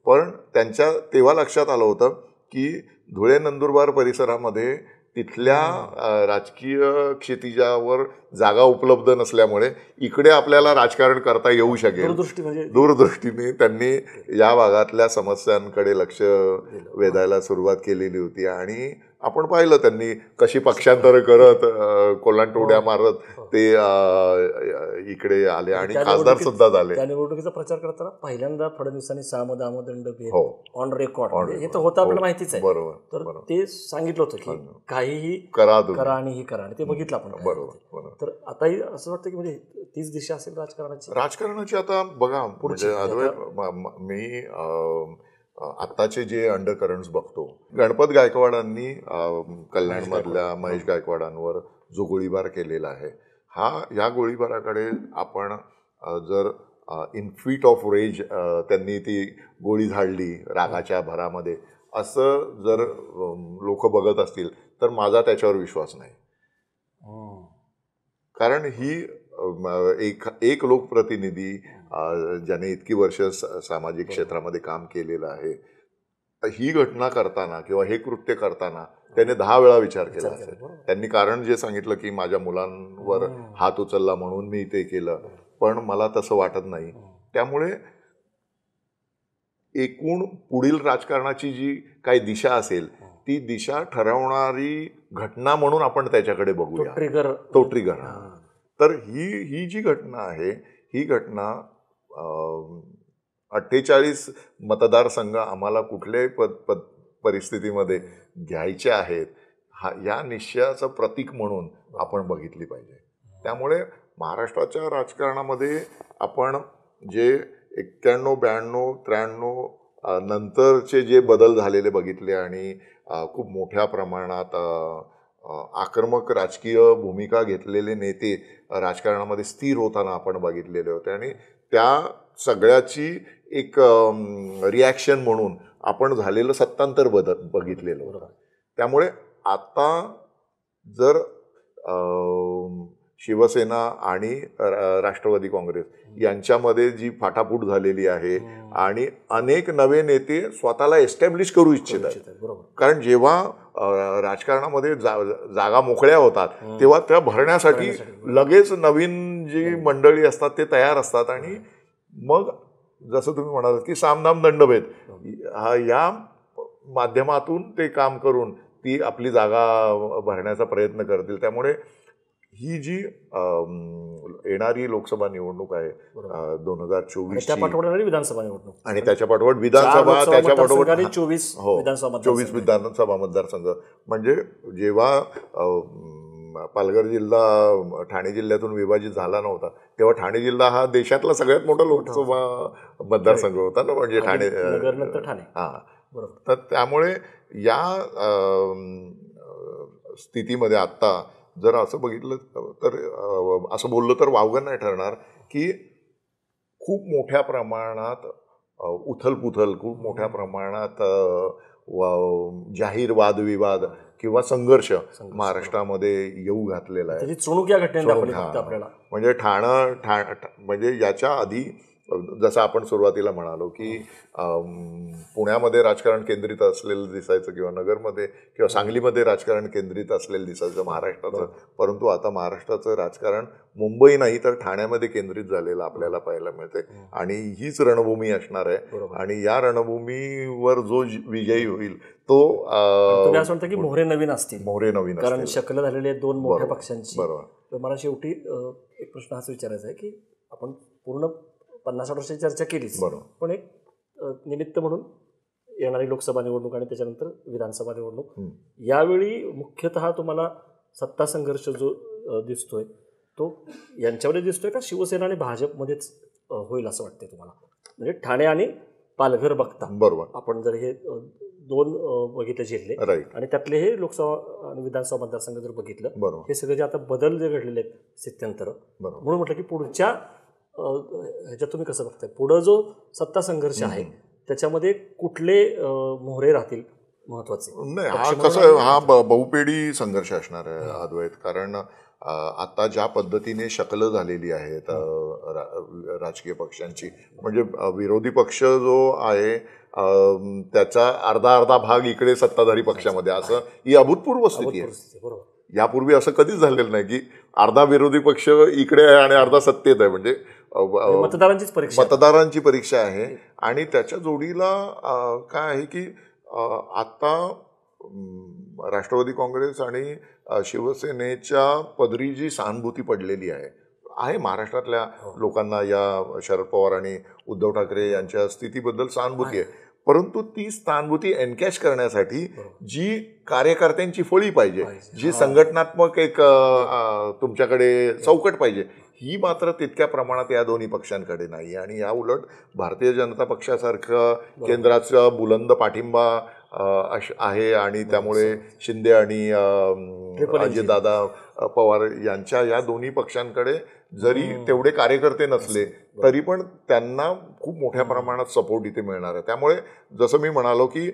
पण त्यांच्या तेव्हा लक्षात आलं होतं की धुळे नंदुरबार परिसरामध्ये तिथल्या राजकीय क्षितिजावर जागा उपलब्ध नसल्यामुळे इकडे आपल्याला राजकारण करता येऊ शकेल दूरदृष्टीने त्यांनी या भागातल्या समस्यांकडे लक्ष वेधायला सुरुवात केलेली होती. आणि आपण पाहिलं त्यांनी कशी पक्षांतर करत कोलांटोड्या मारत ते इकडे आले आणि खासदार सुद्धा झाले.
त्या निवडणुकीचा प्रचार करताना पहिल्यांदा फडणवीसांनी सामदामदंड ऑन रेकॉर्ड हे तर होतं आपल्याला माहितीच आहे.
बरोबर.
तर ते सांगितलं होतं की काहीही
करा
आणि हे करा, आणि ते बघितलं आपण.
बरोबर.
तर आताही असं वाटतं की म्हणजे तीच दिशा असेल राजकारणाची.
आता बघा म्हणजे मी आत्ताचे जे अंडरकरंट्स बघतो, गणपत गायकवाडांनी कल्याणमधल्या महेश गायकवाडांवर जो गोळीबार केलेला आहे, ह्या गोळीबाराकडे आपण जर इन फिट ऑफ रेज त्यांनी ती गोळी झाडली रागाच्या भरामध्ये असं जर लोक बघत असतील तर माझा त्याच्यावर विश्वास नाही. कारण ही एक लोकप्रतिनिधी ज्याने इतकी वर्ष सामाजिक क्षेत्रामध्ये काम केलेलं आहे, ही घटना करताना किंवा हे कृत्य करताना त्याने 10 वेळा विचार केला असेल. त्यांनी कारण जे सांगितलं की माझ्या मुलांवर हात उचलला म्हणून मी ते केलं, पण मला तसं वाटत नाही. त्यामुळे एकूण पुढील राजकारणाची जी काही दिशा असेल ती दिशा ठरवणारी घटना म्हणून आपण त्याच्याकडे बघूया, तो ट्रिगर. तर ही जी घटना आहे, ही घटना 48 मतदारसंघ आम्हाला कुठल्याही परिस्थितीमध्ये घ्यायचे आहेत या निश्चयाचं प्रतीक म्हणून आपण बघितली पाहिजे. त्यामुळे महाराष्ट्राच्या राजकारणामध्ये आपण जे 91, 92, 93 नंतरचे जे बदल झालेले बघितले आणि खूप मोठ्या प्रमाणात आक्रमक राजकीय भूमिका घेतलेले नेते राजकारणामध्ये स्थिर होताना आपण बघितलेले होते आणि त्या सगळ्याची एक रिॲक्शन म्हणून आपण झालेलं सत्तांतर बघितलेलं होतं. त्यामुळे आता जर शिवसेना आणि राष्ट्रवादी काँग्रेस यांच्यामध्ये जी फाटाफूट झालेली आहे आणि अनेक नवे नेते स्वतःला एस्टॅब्लिश करू इच्छित आहेत, कारण जेव्हा राजकारणामध्ये जागा मोकळ्या होतात तेव्हा त्या भरण्यासाठी लगेच नवीन जी मंडळी असतात ते तयार असतात आणि मग जसं तुम्ही म्हणालात की सामदाम दंडभेद या माध्यमातून ते काम करून ती आपली जागा भरण्याचा प्रयत्न करतील. त्यामुळे ही जी येणारी लोकसभा निवडणूक आहे 2024
विधानसभा निवडणूक आणि
त्याच्या पाठोपाठ विधानसभा, त्याच्या पाठोपाठ
24
विधानसभा मतदारसंघ, म्हणजे जेव्हा पालघर जिल्हा ठाणे जिल्ह्यातून विभाजित झाला नव्हता तेव्हा ठाणे जिल्हा हा देशातला सगळ्यात मोठा लोकसभा मतदारसंघ होता ना, म्हणजे ठाणे. तर त्यामुळे या स्थितीमध्ये आत्ता जर असं बघितलं तर असं बोललं तर वावगं नाही ठरणार की खूप मोठ्या प्रमाणात उथलपुथल, खूप मोठ्या प्रमाणात जाहीर वादविवाद किंवा संघर्ष महाराष्ट्रामध्ये येऊ घातलेला आहे.
चुणूक या घटनेने आपल्याला
म्हणजे म्हणजे याच्या आधी जसं आपण सुरुवातीला म्हणालो की पुण्यामध्ये राजकारण केंद्रित असलेलं दिसायचं किंवा नगरमध्ये किंवा सांगलीमध्ये राजकारण केंद्रित असलेलं दिसायचं महाराष्ट्राचं, परंतु आता महाराष्ट्राचं राजकारण मुंबई नाही तर ठाण्यामध्ये केंद्रित झालेलं आपल्याला पाहायला मिळते. आणि हीच रणभूमी असणार आहे आणि या रणभूमीवर जो विजयी होईल तो
तुम्ही असं म्हणता की मोहरे नवीन असतील,
मोहरे नवीन
कारण शकलं झालेले दोन मोठ्या
बरोबर,
पक्षांची.
बरोबर.
तर मला शेवटी एक प्रश्न हाच विचारायचा आहे की आपण पूर्ण 50-60 वर्षाची चर्चा केलीच,
बरोबर.
पण एक निमित्त म्हणून येणारी लोकसभा निवडणूक आणि त्याच्यानंतर विधानसभा निवडणूक, यावेळी मुख्यतः तुम्हाला सत्ता संघर्ष जो दिसतोय तो यांच्यामध्ये दिसतोय का शिवसेना आणि भाजपमध्येच होईल असं वाटतंय तुम्हाला? म्हणजे ठाणे आणि पालघर बघता,
बरोबर,
आपण जर हे दोन बघितले जिल्हे
राईट,
आणि त्यातले हे लोकसभा आणि विधानसभा मतदारसंघ जर बघितलं,
बरोबर,
हे सगळे जे आता बदल जे घडलेले आहेत स्थित्यंतर,
बरोबर.
म्हणून म्हटलं की पुढच्या ह्याच्यात तुम्ही कसं बघताय पुढं जो सत्ता संघर्ष आहे त्याच्यामध्ये कुठले मोहरे राहतील महत्वाचे?
नाही, हा कसं हा बहुपेडी संघर्ष असणार आहे अद्वैत. कारण आता ज्या पद्धतीने शकलं झालेली आहेत राजकीय पक्षांची, म्हणजे विरोधी पक्ष जो आहे त्याचा अर्धा भाग इकडे सत्ताधारी पक्षामध्ये, असं ही अभूतपूर्व स्थिती आहे.
बरोबर.
यापूर्वी असं कधीच झालेलं नाही की अर्धा विरोधी पक्ष इकडे आहे आणि अर्धा सत्तेत आहे. म्हणजे मतदारांची परीक्षा आहे. आणि त्याच्या जोडीला काय आहे की आता राष्ट्रवादी काँग्रेस आणि शिवसेनेच्या पदरी जी सहानुभूती पडलेली आहे महाराष्ट्रातल्या लोकांना या शरद पवार आणि उद्धव ठाकरे यांच्या स्थितीबद्दल सहानुभूती आहे, परंतु ती सहानुभूती एनकॅश करण्यासाठी जी कार्यकर्त्यांची फळी पाहिजे, जी संघटनात्मक एक तुमच्याकडे चौकट पाहिजे, ही मात्र तितक्या प्रमाणात या दोन्ही पक्षांकडे नाही. आणि या उलट भारतीय जनता पक्षासारखं केंद्राचा बुलंद पाठिंबा आहे आणि त्यामुळे शिंदे आणि अजितदादा पवार यांच्या या दोन्ही पक्षांकडे जरी तेवढे कार्यकर्ते नसले तरी पण त्यांना खूप मोठ्या प्रमाणात सपोर्ट इथे मिळणार आहे. त्यामुळे जसं मी म्हणालो की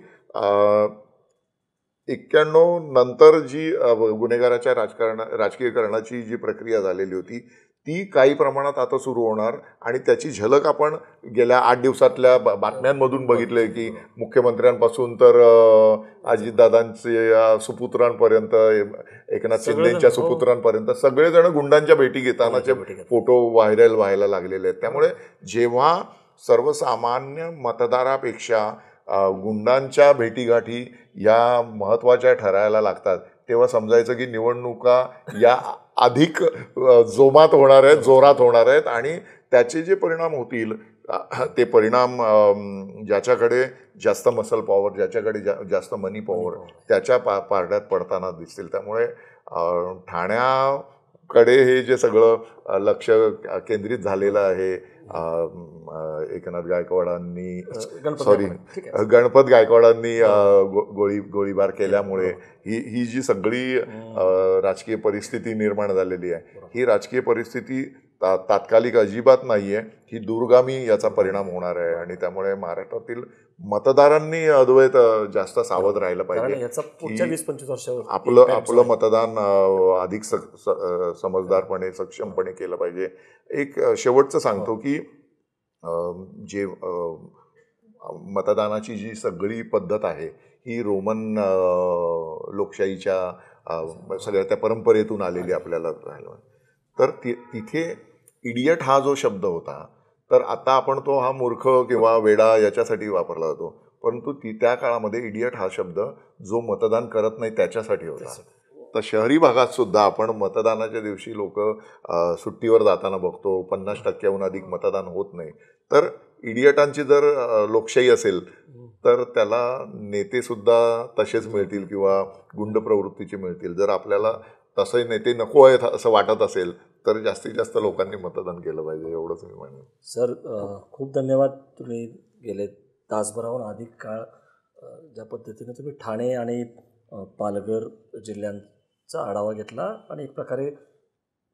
91 नंतर जी गुन्हेगाराच्या राजकीयकरणाची जी प्रक्रिया झालेली होती ती काही प्रमाणात आता सुरू होणार. आणि त्याची झलक आपण गेल्या 8 दिवसातल्या बातम्यांमधून बघितले की मुख्यमंत्र्यांपासून तर अजितदादांचे सुपुत्रांपर्यंत, एकनाथ शिंदेच्या सुपुत्रांपर्यंत सगळेजण गुंडांच्या भेटी घेतानाचे फोटो व्हायरल व्हायला लागलेले आहेत. त्यामुळे जेव्हा सर्वसामान्य मतदारापेक्षा गुंडांच्या भेटीगाठी या महत्त्वाच्या ठरायला लागतात तेव्हा समजायचं की निवडणुका या अधिक जोमात होणार आहेत, जोरात होणार आहेत. आणि त्याचे जे परिणाम होतील ते परिणाम ज्याच्याकडे जास्त मसल पॉवर, ज्याच्याकडे जास्त मनी पॉवर त्याच्या पारड्यात पडताना दिसतील. त्यामुळे ठाण्याकडे हे जे सगळं लक्ष केंद्रित झालेलं आहे एकनाथ गायकवाडांनी गणपत गायकवाडांनी गोळीबार केल्यामुळे ही जी सगळी राजकीय परिस्थिती निर्माण झालेली आहे, ही राजकीय परिस्थिती तात्कालिक अजिबात नाहीये, ही दूरगामी याचा परिणाम होणार आहे. आणि त्यामुळे महाराष्ट्रातील मतदारांनी अद्वैत जास्त सावध राहिलं पाहिजे. आपलं मतदान अधिक समजदारपणे, सक्षमपणे केलं पाहिजे. एक शेवटचं सांगतो की जे मतदानाची जी सगळी पद्धत आहे ही रोमन लोकशाहीच्या सगळ्या त्या परंपरेतून आलेली आपल्याला राहिलं. तर तिथे इडियट हा जो शब्द होता तर आता आपण तो हा मूर्ख किंवा वेडा याच्यासाठी वापरला जातो, परंतु त्या काळामध्ये इडियट हा शब्द जो मतदान करत नाही त्याच्यासाठी होता. तर शहरी भागात सुद्धा आपण मतदानाच्या दिवशी लोक सुट्टीवर जाताना बघतो 50%हून अधिक मतदान होत नाही. तर इडियटांची जर लोकशाही असेल तर त्याला नेते सुद्धा तसेच मिळतील किंवा गुंड प्रवृत्तीचे मिळतील. जर आपल्याला तसे नेते नको आहेत असं वाटत असेल तर जास्तीत जास्त लोकांनी मतदान केलं पाहिजे, एवढंच मी म्हणेन.
सर खूप धन्यवाद. तुम्ही गेले तासभराहून अधिक काळ ज्या पद्धतीने तुम्ही ठाणे आणि पालघर जिल्ह्यांचा आढावा घेतला आणि एक प्रकारे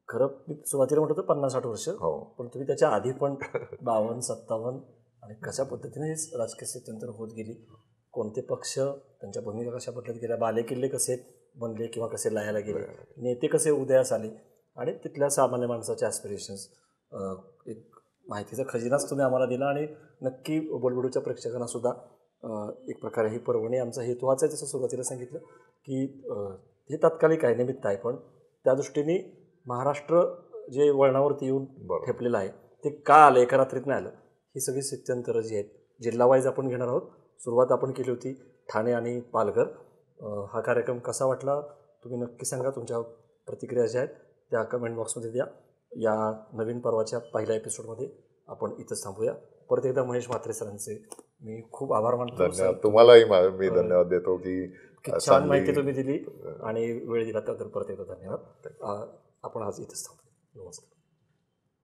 खरं मी सुरुवातीला म्हणत होतो 50-60 वर्ष, पण तुम्ही त्याच्या आधी पण 52-57 आणि कशा पद्धतीने राजकीय स्थित्यंतर होत गेली, कोणते पक्ष त्यांच्या भूमिका कशा बदलत गेल्या, बालेकिल्ले कसे बनले किंवा कसे लयाला गेले, नेते कसे उदयास आले आणि तिथल्या सामान्य माणसाचे ॲस्पिरेशन्स एक माहितीचा खजिनाच तुम्ही आम्हाला दिला आणि नक्की बोलबिडूच्या प्रेक्षकांना सुद्धा एक प्रकारे ही पर्वणी आमचा हेतू हाच आहे, जसं सुरुवातीला सांगितलं की हे तात्कालिक आहे, निमित्त आहे, पण त्या दृष्टीने महाराष्ट्र जे वळणावरती येऊन ठेपलेलं आहे ते का आलं, एका रात्रीत नाही आलं. ही सगळी स्थित्यंतरं जी आहेत जिल्हावाईज आपण घेणार आहोत. सुरुवात आपण केली होती ठाणे आणि पालघर. हा कार्यक्रम कसा वाटला तुम्ही नक्की सांगा. तुमच्या प्रतिक्रिया ज्या आहेत त्या कमेंट बॉक्समध्ये द्या. या नवीन पर्वाच्या पहिल्या एपिसोडमध्ये आपण इथंच थांबूया. परत एकदा महेश म्हात्रे सरांचे मी खूप आभार मानतो.
धन्यवाद. तुम्हालाही मी धन्यवाद देतो की
छान माहिती तुम्ही दिली आणि वेळ दिला त्याबद्दल परत एकदा धन्यवाद. आपण आज इथंच थांबूया. नमस्कार.